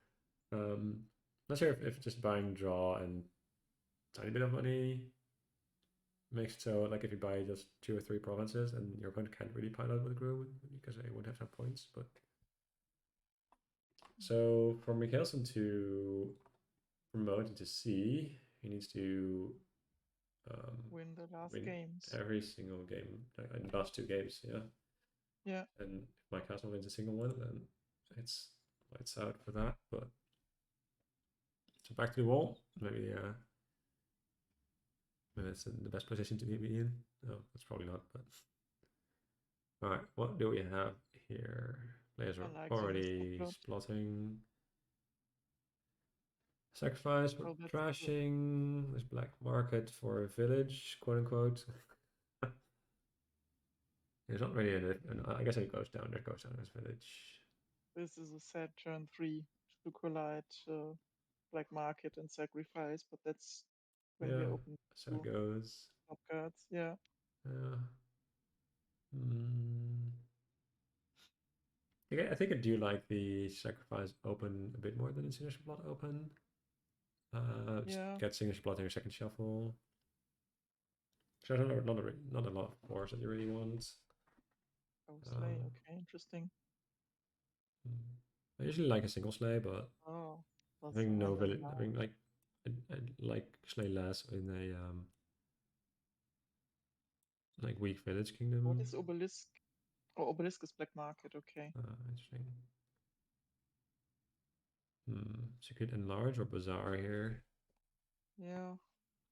not sure if just buying draw and tiny bit of money makes it so like if you buy just 2 or 3 provinces and your opponent can't really pile out with groom because they won't have enough points. But so for mikaelsson to promote into C, he needs to Win the last win games. every single game, like the last 2 games, yeah. Yeah. And if mikaelsson wins a single one, then it's lights out for that. But so back to the wall, maybe maybe it's the best position to be in. No, that's probably not. But all right, what do we have here? Players are like already splotting. Sacrifice for trashing. There's black market for a village, quote unquote. It's not really I guess it goes down. There goes down this village. This is a sad turn 3 to collide black market and sacrifice, but that's when we open. So it goes. Top cards, yeah. Yeah. I think I do like the sacrifice open a bit more than the signature plot open. Get signature plot in your second shuffle. So not a lot of fours that you really want. Oh, sleigh. Okay, interesting. I usually like a single sleigh, but having no village, having like I like sleigh less in a like weak village kingdom. What is obelisk? Oh, obelisk is black market. Okay. Interesting. So you could enlarge or bazaar here. Yeah.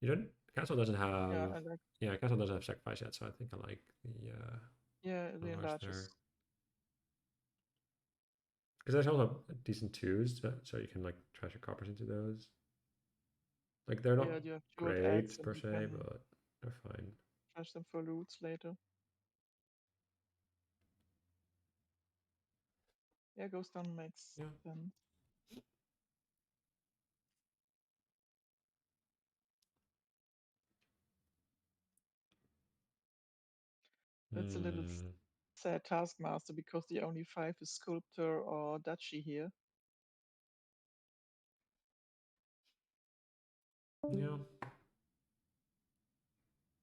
You don't. Castle doesn't have. Yeah, I like. Yeah, castle doesn't have sacrifice yet, so I think I like the. The enlarge enlarges. there. Because there's also decent twos, so you can like trash your coppers into those. Like they're not great per se, but they're fine. Trash them for loots later. Yeah, goes down makes sense. That's a little sad taskmaster because the only 5 is sculptor or duchy here. Yeah.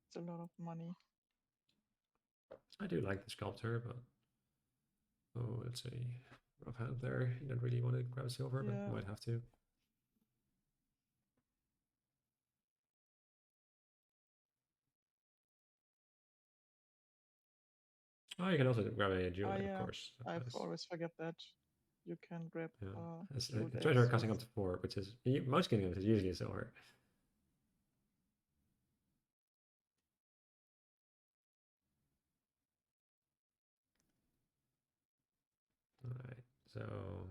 It's a lot of money. I do like the sculptor, but let's see. Rough hand there. You don't really want to grab silver, but you might have to. Oh, you can also grab a jewel, of course. I always forget that. You can grab treasure casting up to 4, which is most kingdoms is usually a silver. So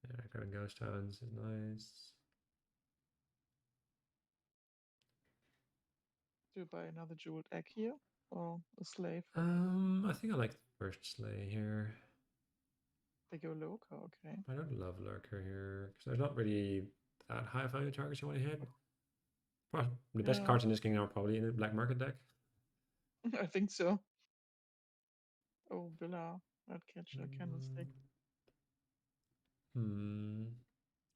yeah, grabbing ghost towns is nice. Do you buy another jeweled egg here or a slave? I think I like the first sleigh here. They go local, okay. I don't love lurker here because there's not really that high value targets you want to hit. The best cards in this game are probably in the black market deck. I think so. Oh, Villa, Ratcatcher, Candlestick. So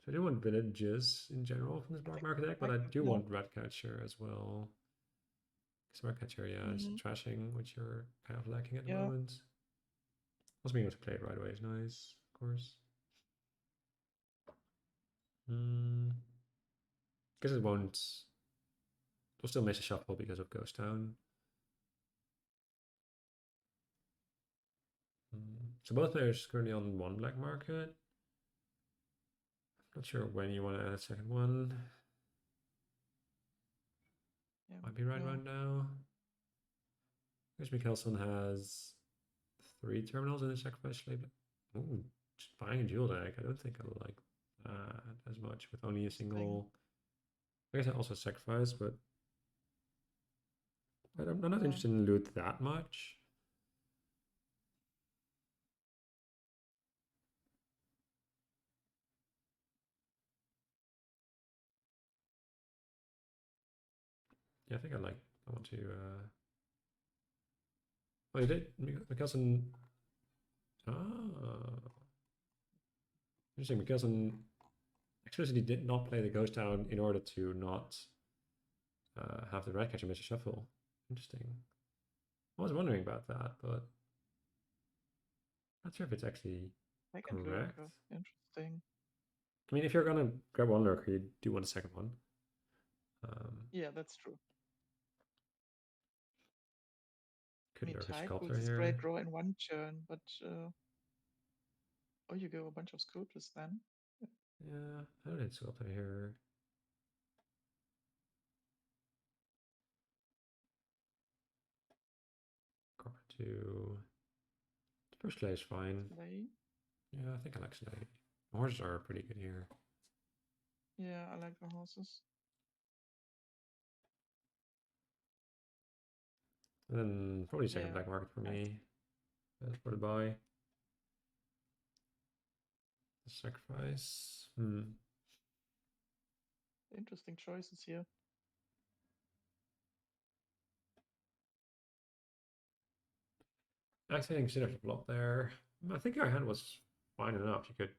I do want villages in general from this black market deck, but I do want Ratcatcher as well. Because Ratcatcher, yeah, is trashing, which you're kind of lacking at the moment. Also being able to play it right away is nice, of course. Guess it won't. We'll still miss a shuffle because of Ghost Town. So both players currently on one black market. Not sure when you want to add a second one. Might be right around now. I guess mikaelsson has 3 terminals in the sacrifice slate. Ooh, just buying a jewel deck. I don't think I like that as much with only a single. I guess I also sacrifice, but I'm not interested in loot that much. Yeah, I think I want to. Oh, you did? mikaelsson. Ah. Interesting. mikaelsson explicitly did not play the ghost town in order to not have the Ratcatcher miss a shuffle. Interesting. I was wondering about that, but not sure if it's actually correct. Interesting. I mean, if you're gonna grab one lurker, you do want a second one. Yeah, that's true. Could lurk a Type sculptor with here. straight draw in one turn, but oh, you go a bunch of sculptors then. Yeah, I don't need sculptor here. Copper 2. First play is fine. Slay. Yeah, I think I like Slay. Horses are pretty good here. Yeah, I like the horses. And then probably second black market for me. That's for the buy. The sacrifice. Interesting choices here. Actually, I think consider the block there. I think our hand was fine enough. You could.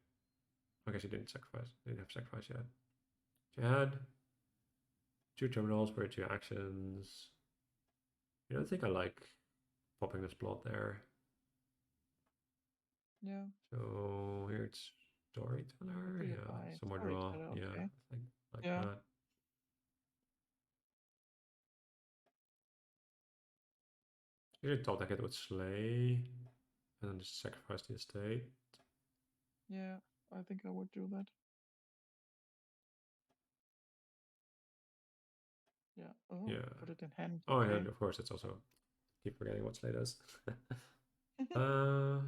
I guess you didn't sacrifice. You didn't have sacrifice yet. You had 2 terminals for 2 actions. I don't think I like popping this plot there. Yeah. So here it's storyteller. Yeah, some more draw. Okay. Yeah, I think like that. Usually top deck it with Slay, and then just sacrifice the estate. Yeah, I think I would do that. Yeah. Oh, yeah. Put it in hand. Oh, okay. and of course it's also keep forgetting what Slay does. Yeah.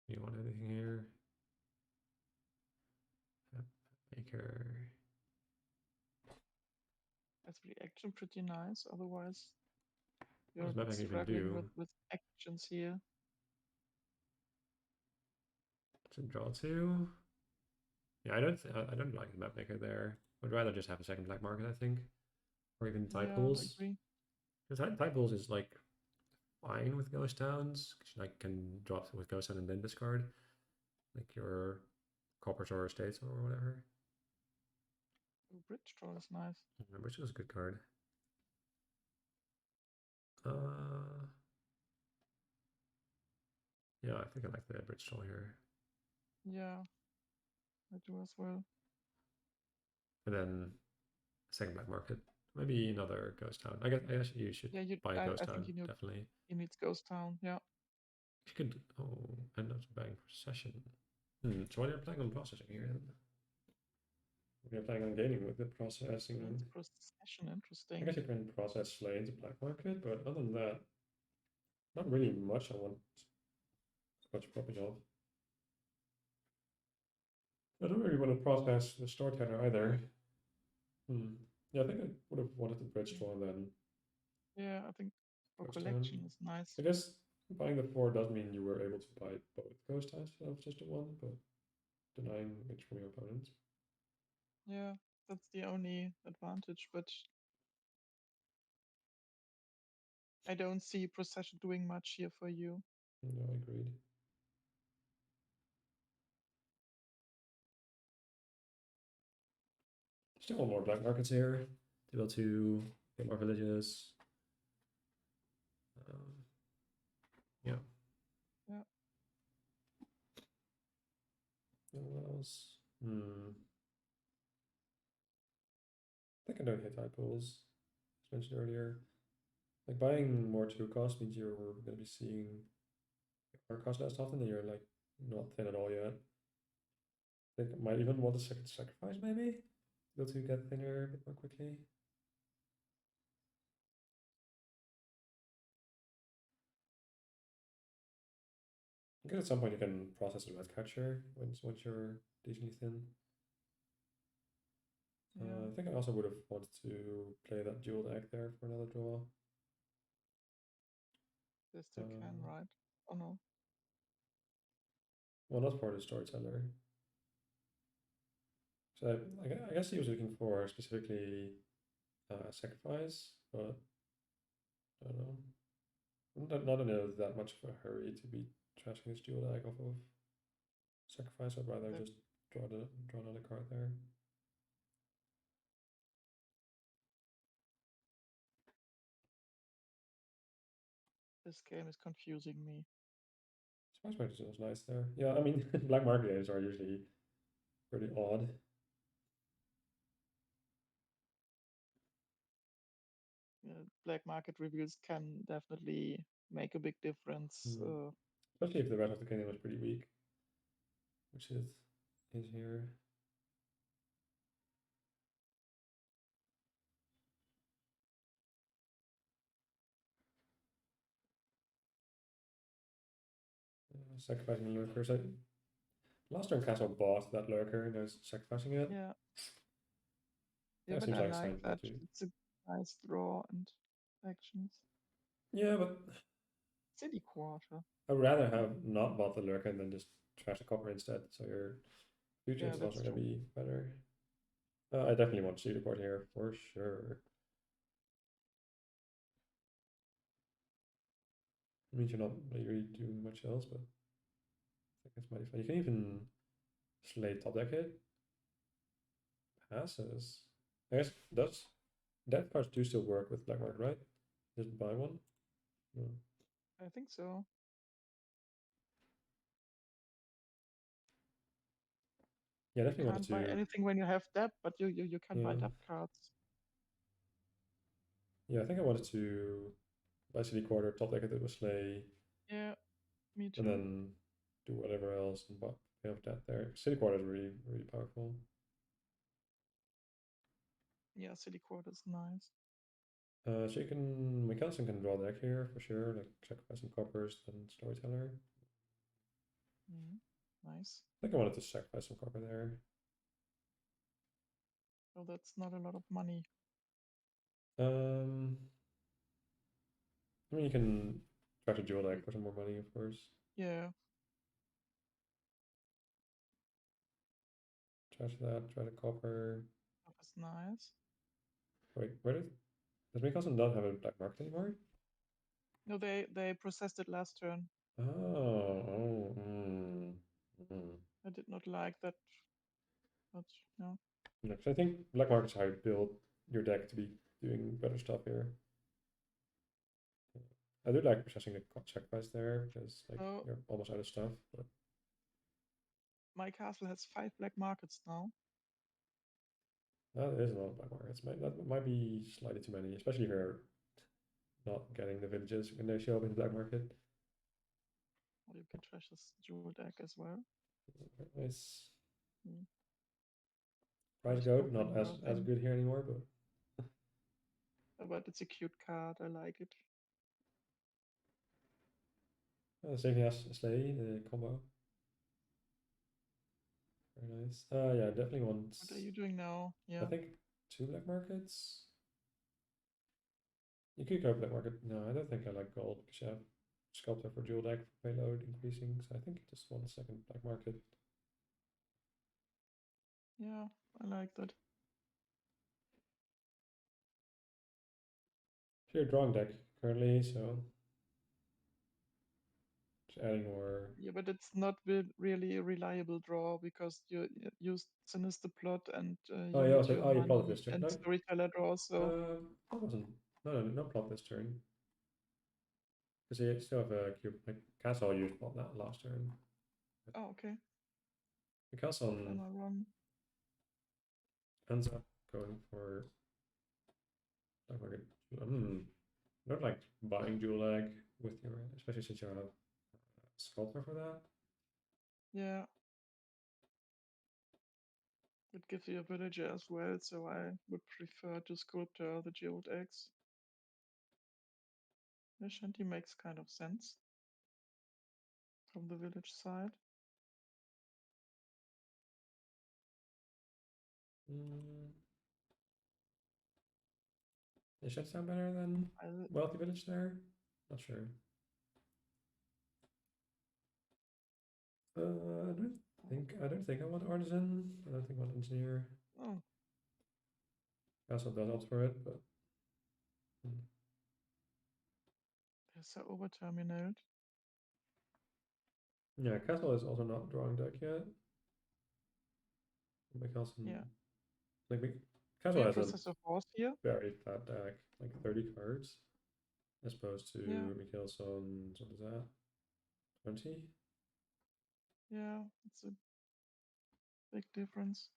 You want anything here? Maker. That's the action pretty nice. Otherwise, you're What a does bit Mapmaker even struggling do? with actions here. To draw 2. Yeah, I don't like the Mapmaker there. I'd rather just have a second black market, I think, or even type pools. I agree. Because type pools is like fine with ghost towns. You like can drop with ghost town and then discard, like your coppers or estates or whatever. Oh, bridge draw is nice. Which is a good card. Yeah, I think I like the bridge draw here. Yeah, I do as well. And then second black market, maybe another ghost town. I guess you should buy a ghost town. I think definitely. he needs ghost town. Yeah. You could end up buying procession. So why are you playing on processing here then? We're planning on gaining with the processing. That's procession, I interesting. guess you can process slay into black market, but other than that, not really much I want much popping off. I don't really want to process the storyteller either. Yeah, I think I would have wanted the bridge draw then. Yeah, I think for Ghost collection Town. is nice. I guess buying the 4 does mean you were able to buy both Ghost Towns instead of just the one, but denying each from your opponents. Yeah, that's the only advantage, but I don't see procession doing much here for you. No, I agreed. Still want more black markets here. To be able to get more villages. Yeah. Yeah. What else? I think I don't hit high pools, as mentioned earlier. Like buying more 2 cost means you're going to be seeing our cost less often, and you're like not thin at all yet. I think I might even want a second sacrifice maybe to be able to get thinner a bit more quickly. I guess at some point you can process a red catcher once you're decently thin. Yeah. I think I also would have wanted to play that jeweled egg there for another draw. They still can, right? Oh no. Well, not for the storyteller. So I guess he was looking for specifically sacrifice, but I don't know. I'm not in that much of a hurry to be trashing his jeweled egg off of sacrifice. I'd rather just draw another card there. This game is confusing me. Spice Market was nice there. Yeah, I mean, black market games are usually pretty odd. Black market reveals can definitely make a big difference. Especially if the rest of the kingdom was pretty weak, which is here. Sacrificing lurkers. Last turn Castle bought that lurker and I was sacrificing it. Yeah. Yeah, That but seems I like like time that. to. It's a nice draw and actions. Yeah, but City quarter. I'd rather have not bought the lurker than just trash the copper instead. So your future Yeah, installs that's are going to true. be better. I definitely want to see the board here for sure. It means you're not really doing much else, but I think it's mighty fun. You can even slay top deck it. Passes. I guess does death cards do still work with black market, right? Just buy one. No. I think so. Yeah, You definitely wanted can't buy to. anything when you have debt, but you can buy Yeah, debt cards. yeah. I think I wanted to buy city quarter, top deck it with slay, Yeah, me and too. then do whatever else and pay off that there. City quarter is really powerful. Yeah, city quarter is nice. So you can mikaelsson can draw deck here for sure, like sacrifice some coppers, then storyteller. Nice. I think I wanted to sacrifice some copper there. So that's not a lot of money. I mean you can try to dual deck for some more money, of course. Yeah. Trash that, try to copper. That was nice. Wait, does mikaelsson not have a black market anymore? No, they processed it last turn. I did not like that much. No. Yeah, 'cause I think black market's how you build your deck to be doing better stuff here. I do like processing the sacrifice there because like So you're almost out of stuff, but MyCaastl has 5 black markets now. that is a lot of black markets. That might be slightly too many, especially if you're not getting the villages when they show up in the black market. Or you can trash this jewel deck as well. Nice. Mm. Price First goat, not open as Earthing. good here anymore, but But it's a cute card. I like it. same thing as Slay, the combo. Very nice. Yeah, definitely wants. What are you doing now? Yeah. I think 2 black markets. You could go black market. No, I don't think I like gold because you have sculptor for dual deck for payload increasing. So I think just 1 second black market. Yeah, I like that. You're drawing deck currently, so just adding more. Yeah, but it's not really a reliable draw because you used Sinister Plot and Oh you yeah, need your you plotted money this turn. and No, Storyteller draw. So that wasn't. No plot this turn. Because you still have a cube. Like Castle used plot that last turn. oh, okay. The Castle Am I wrong? ends up going for black market. Not like buying dual leg with your, especially since you have sculptor for that. Yeah. It gives you a villager as well, so I would prefer to sculptor the Jeweled Eggs. The shanty makes kind of sense from the village side. It should sound better than Wealthy Village there. Not sure. I don't think I want artisan. I don't think I want engineer. Oh, Castle does opt for it, but there's a overterminate. yeah, Castle is also not drawing deck yet. Mikaelsson, Yeah. like Castle Yeah, has a Processor Force here. very flat deck, like 30 cards, as opposed to Yeah. Mikkelsson's, what is that? 20? Yeah, it's a big difference.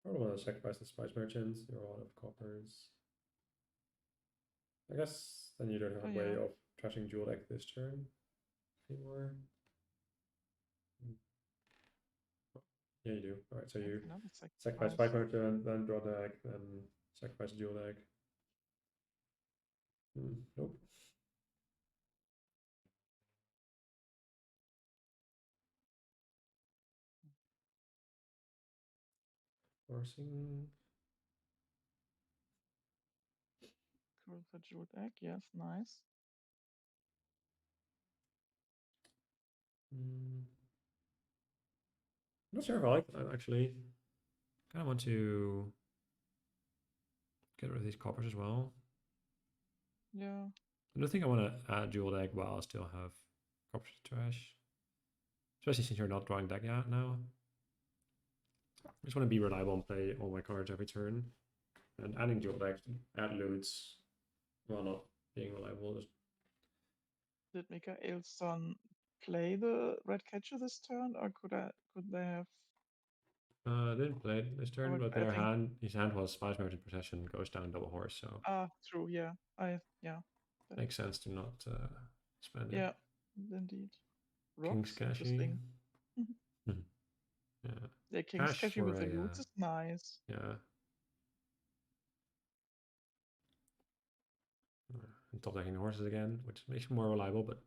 Probably want to sacrifice the Spice Merchants. You're a lot of coppers. I guess then you don't have a way of trashing dual deck this turn anymore. Yeah, you do. All right, so you sacrifice Spice Merchant, then draw deck, then sacrifice dual deck. Nope. Forcing. Cool for jeweled egg, yes, nice. Not sure if I like that actually. Kind of want to get rid of these coppers as well. Yeah. I don't think I want to add dual deck while I still have coppers to trash. Especially since you're not drawing deck yet now. I just want to be reliable and play all my cards every turn. And adding dual decks to add loots while not being reliable is. Did mikaelsson play the red catcher this turn, or could they have? Didn't play it this turn, but his hand was Spice Merchant Procession, goes down double horse, so. True, yeah. Makes sense to not spend it. Yeah, indeed. King's Rocks, interesting. Yeah. Yeah, King's Cashy with the roots is nice. Yeah. And top decking horses again, which makes it more reliable, but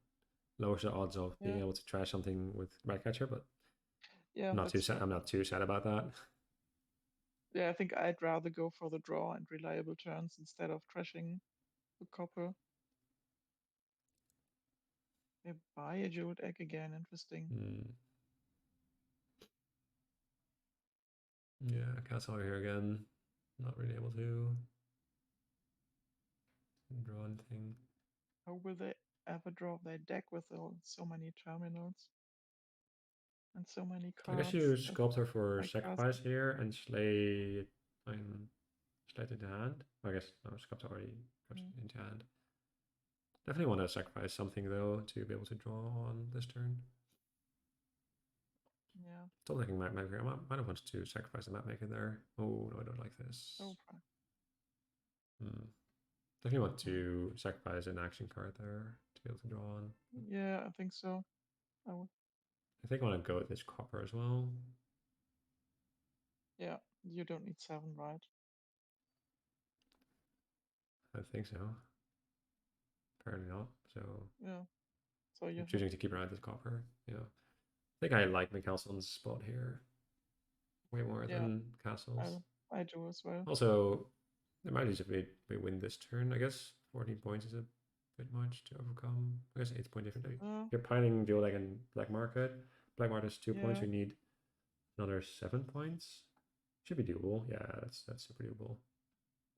lowers the odds of being able to trash something with Ratcatcher, but yeah, I'm not too sad about that. Yeah, I think I'd rather go for the draw and reliable turns instead of trashing the copper. They buy a jeweled egg again, interesting. Yeah, Castle here again. Not really able to draw anything. How will they ever draw their deck with so many terminals and so many cards? I guess you Sculptor for sacrifice here and Slay it into hand. I guess no, Sculptor already into hand. Definitely want to sacrifice something though to be able to draw on this turn. Yeah. Still thinking map maker. I might have wanted to sacrifice the map maker there. Oh no, I don't like this. Oh. Definitely want to sacrifice an action card there to be able to draw on. Yeah, I think so. I think I want to go with this copper as well. Yeah, you don't need 7, right? I think so. Apparently not. So Yeah. So you I'm choosing to keep around this copper. Yeah. I think I like Mikkelsson's spot here way more than Castle's. I do as well. Also, it might just if we win this turn, I guess. 14 points is a bit much to overcome. I guess 8 point difference. You're piling the Oleg and Black Market. Black Market is 2 points. You need another 7 points. Should be doable. Yeah, that's super doable.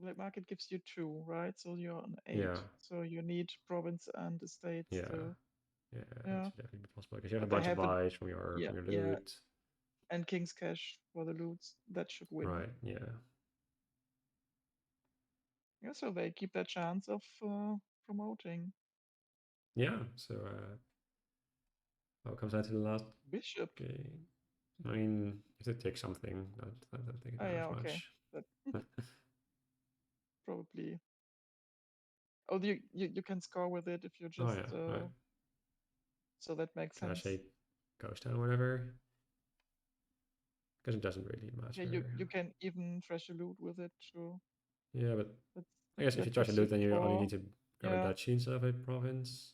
Black Market gives you 2, right? So you're on 8. Yeah. So you need province and estates Yeah. too. Yeah, that should definitely be possible because you have But a bunch of buys from your loot. And King's Cash for the loots. That should win. Right, yeah. Yeah, so they keep their chance of promoting. Yeah, so comes out to the last Bishop. game. I mean, if they take something, I don't think it matters much. That probably. Oh, you can score with it if you just. Right. So that makes sense. Cache ghost down or whatever. Because it doesn't really matter. Yeah, you can even trash a loot with it too. Yeah, but I guess if you trash a loot, then you only need to grab a duchy instead of a province.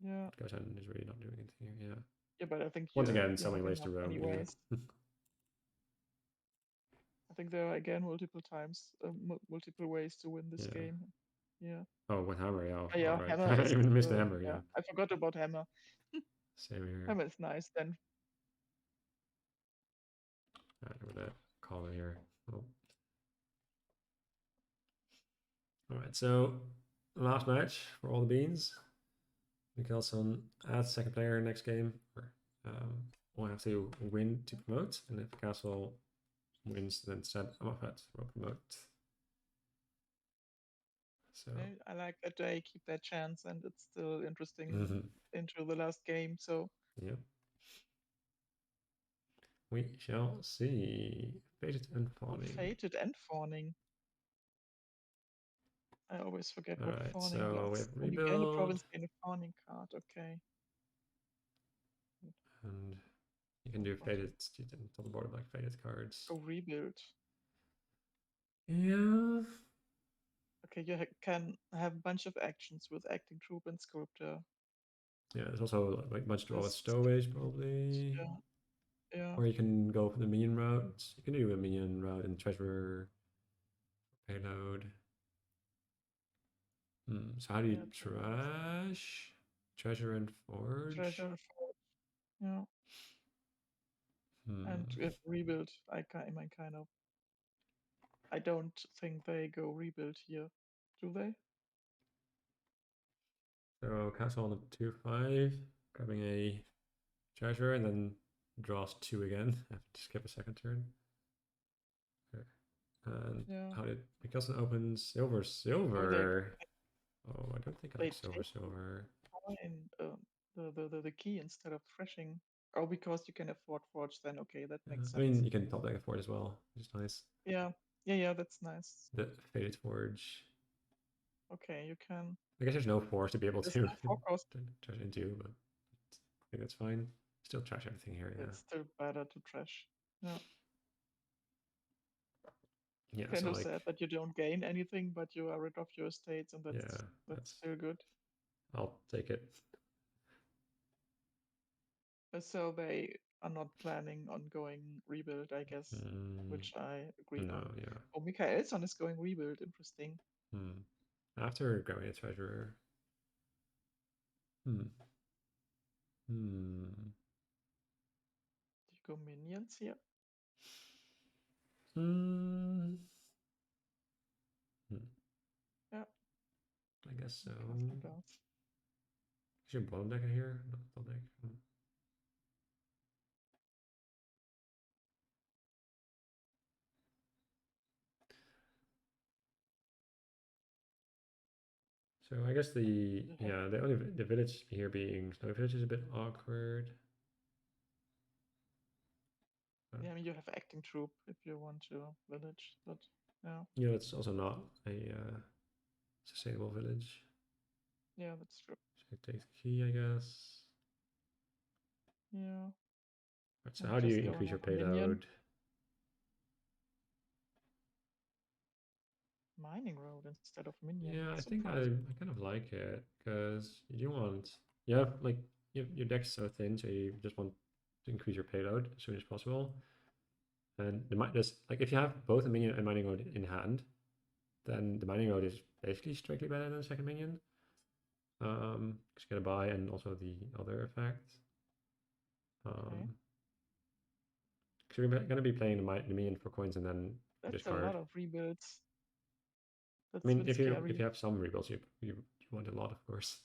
Yeah. Ghost down is really not doing anything here. Yeah. Yeah, but I think once again, so many ways to roam. Anyways. I think there are again multiple ways to win this game. Yeah. Oh, with hammer, yeah. Oh, yeah, right. hammer. I even missed the hammer. Yeah. I forgot about hammer. Same here. Hammer is nice then. With that collar here. Oh. All right, so last match for all the beans. Mikaelsson adds second player next game. We'll have to win to promote, and if Castle wins, then said Amafet will promote. So I like that they keep that chance, and it's still interesting into the last game. So yeah, we shall see. Fated and fawning. Fated and fawning. I always forget what fawning so does. we have You gain a rebuild. province, gain a fawning card. Okay. And you can do fated on the board like fated cards. Oh, rebuild. Yeah. Okay, you can have a bunch of actions with acting troop and sculptor. Yeah, there's also like much draw with stowage probably. Yeah. Or you can go for the minion route. You can do a minion route in treasure payload. So how do you trash? Treasure and forge? Treasure and forge. Yeah. And rebuild, I kind of. I don't think they go rebuild here, do they? So castle on a 2/5, grabbing a treasure, and then draws 2 again. I have to skip a second turn. Okay. And how did Mikaelsson open silver? Oh, I don't think I like silver. The key instead of threshing. Oh, because you can afford forge, then okay, that makes sense. I mean, you can top deck a forge as well, which is nice. Yeah, that's nice. The faded forge. Okay, you can. I guess there's no force to be able to trash into, but I think that's fine. Still trash everything here, yeah. It's still better to trash. Yeah. Yeah, kind of sad that you don't gain anything, but you are rid of your estates, and that's still good. I'll take it. So they are not planning on going rebuild, I guess, which I agree on. Yeah. Oh, mikaelsson is going rebuild. Interesting. After grabbing a treasure. Do you go minions here? Yeah. I guess so. Is your bottom deck in here? No, bottom deck. So I guess the village here being snow village is a bit awkward. Yeah, I mean you have acting troop if you want to village, but yeah. Yeah, it's also not a sustainable village. Yeah, that's true. So take the key, I guess. Yeah. Right, so I'm how do you just going increase your on a minion. payload? Mining road instead of minion. Yeah, I That's think I surprising. kind of like it because you do want, you have like your deck's so thin, so you just want to increase your payload as soon as possible. And the just like if you have both a minion and mining road in hand, then the mining road is basically strictly better than the second minion. Because you get a buy and also the other effect. Okay. So you're going to be playing the minion for coins and then That's a discard. lot of rebuilds. I That's a mean, bit if you scary. have some rebuilds, you want a lot, of course.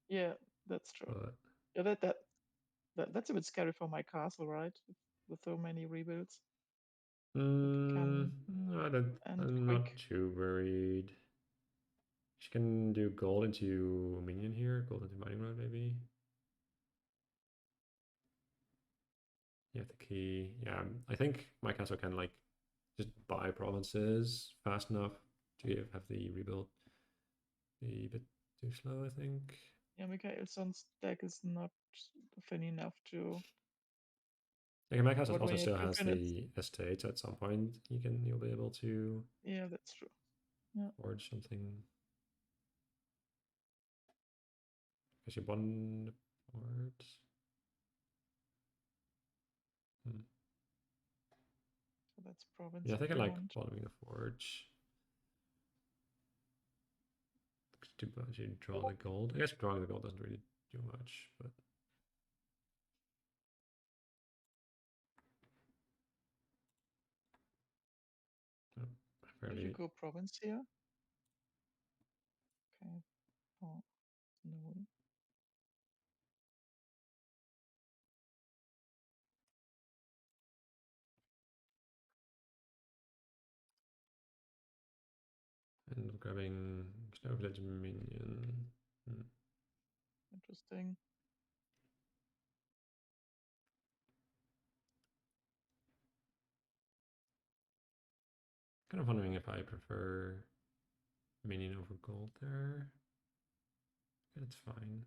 Yeah, that's true. But Yeah, that's a bit scary for my castle, right? With so many rebuilds. It can end I'm quick. not too worried. She can do gold into minion here, gold into mining road maybe. You have the key. Yeah, I think MyCaastl can like just buy provinces fast enough to have the rebuild be a bit too slow, I think. Yeah, mikaelsson's deck is not thin enough to. Like MyCaastl What also we have still to has finish. the estates at some point. You'll be able to Yeah, that's true. Yeah. forge something. Guess you won the board. So that's province Yeah, I if think I you like want. bottoming the forge. To actually draw the gold. I guess drawing the gold doesn't really do much, but Did you fairly. go province here? Okay. Oh, no. And grabbing Snow Village Minion. Interesting. Kind of wondering if I prefer Minion over gold there. It's fine.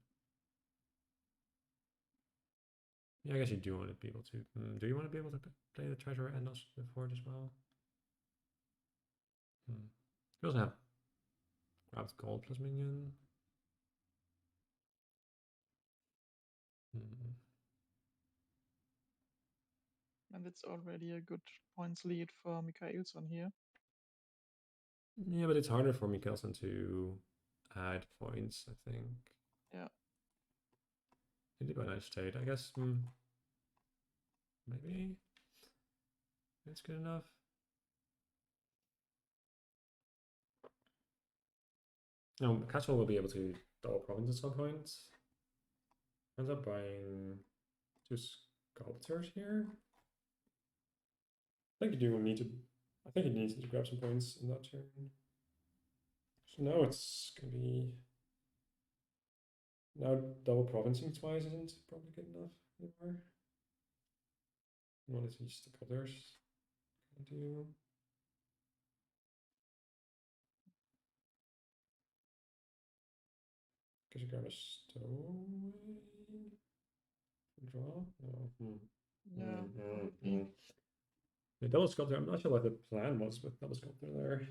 Yeah, I guess you do want to be able to. Do you want to be able to play the treasure and also the forge as well? You also have grabs gold plus minion. And it's already a good points lead for mikaelsson here. Yeah, but it's harder for mikaelsson to add points, I think. Yeah. Really by nice state, I guess. Maybe that's good enough. Now, Castle will be able to double province at some point. Ends up buying 2 sculptors here. I think you do need to. I think he needs to grab some points in that turn. So now it's gonna be. Now double provincing twice isn't probably good enough anymore. What is these sculptors gonna do? Because you grab a stowaway. Draw? No. Yeah, probably. The double sculptor, I'm not sure what the plan was with double sculptor there.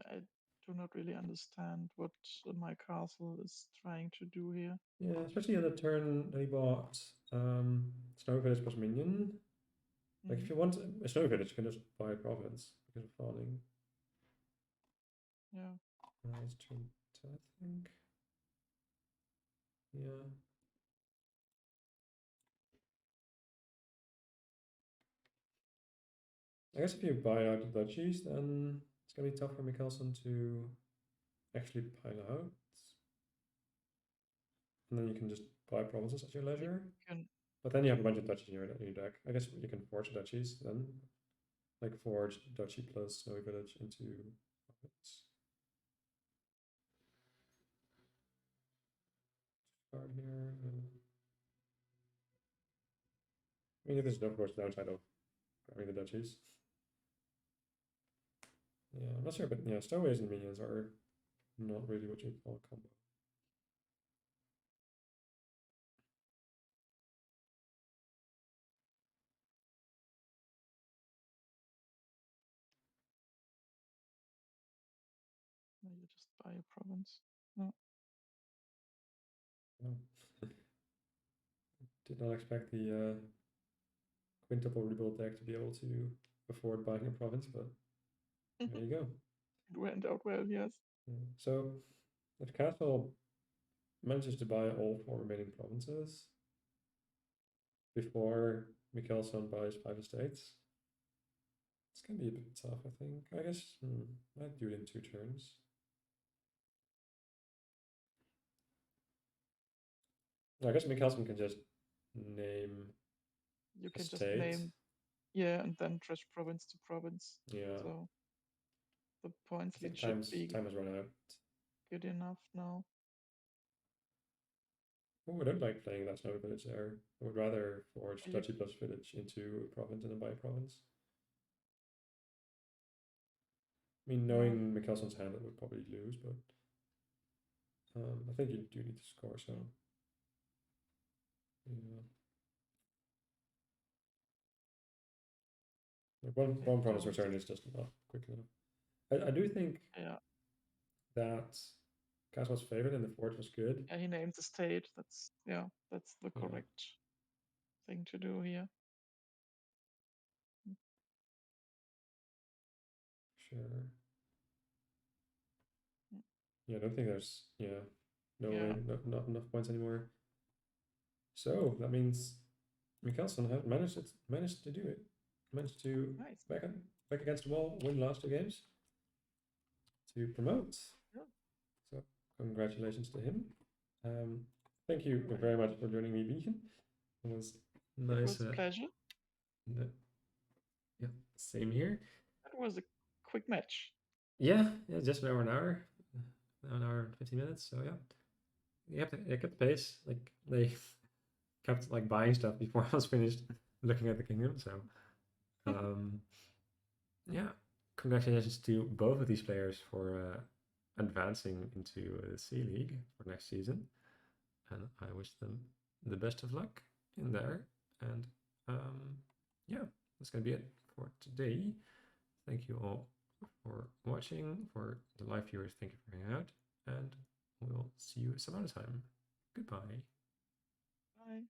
I do not really understand what my castle is trying to do here. Yeah, especially on the turn that he bought Snow Village plus Minion. Like if you want a Snow Village, you can just buy a province because of falling. Yeah. It's turn 10, I think. Yeah. I guess if you buy out the duchies, then it's gonna be tough for Mikaelsson to actually pile out. And then you can just buy provinces at your leisure. But then you have a bunch of duchies in your deck. I guess you can forge duchies then. Like forge duchy plus Snowy Village into province. Start here. I mean, there's of course downside of grabbing the duchies. Yeah, I'm not sure, but yeah, stowaways and minions are not really what you'd call a combo. just buy a province. No. Oh. Did not expect the quintuple rebuild deck to be able to afford buying a province, but there you go. It went out well, yes. So if Castle manages to buy all 4 remaining provinces before Mikaelsson buys 5 estates, it's gonna be a bit tough, I think. I guess I'd do it in 2 turns. I guess Mikaelsson can just name You can just estate. name, yeah, and then trash province to province. Yeah. So the points I think lead should be time has run out. good enough now. Oh, I don't like playing that snowy village there. I would rather forge You, Duchy plus village into a province and then buy a province. I mean, yeah, knowing Mikkelson's hand, it would probably lose, but I think you do need to score, so yeah. Like one province don't. return is just not quick enough. I do think Yeah, that Castle's favorite in the fort was good. yeah, he named the state. That's the Yeah. correct thing to do here. Sure. Mm. Yeah, I don't think there's no Yeah. way, not enough points anymore. So that means Mikaelsson has managed to do it. Managed to Nice. back against the wall, win the last 2 games to promote. Yeah. So congratulations to him. Thank you Right. very much for joining me, Bienchen. It was nice. It was a pleasure. Yeah, same here. That was a quick match. Yeah, just over an hour, an hour and 15 minutes. So yeah, they kept the pace. Like they kept like buying stuff before I was finished looking at the kingdom. So yeah, congratulations to both of these players for advancing into the C League for next season, and I wish them the best of luck in there. And yeah, that's gonna be it for today. Thank you all for watching. For the live viewers, thank you for hanging out, and we'll see you some other time. Goodbye. Bye.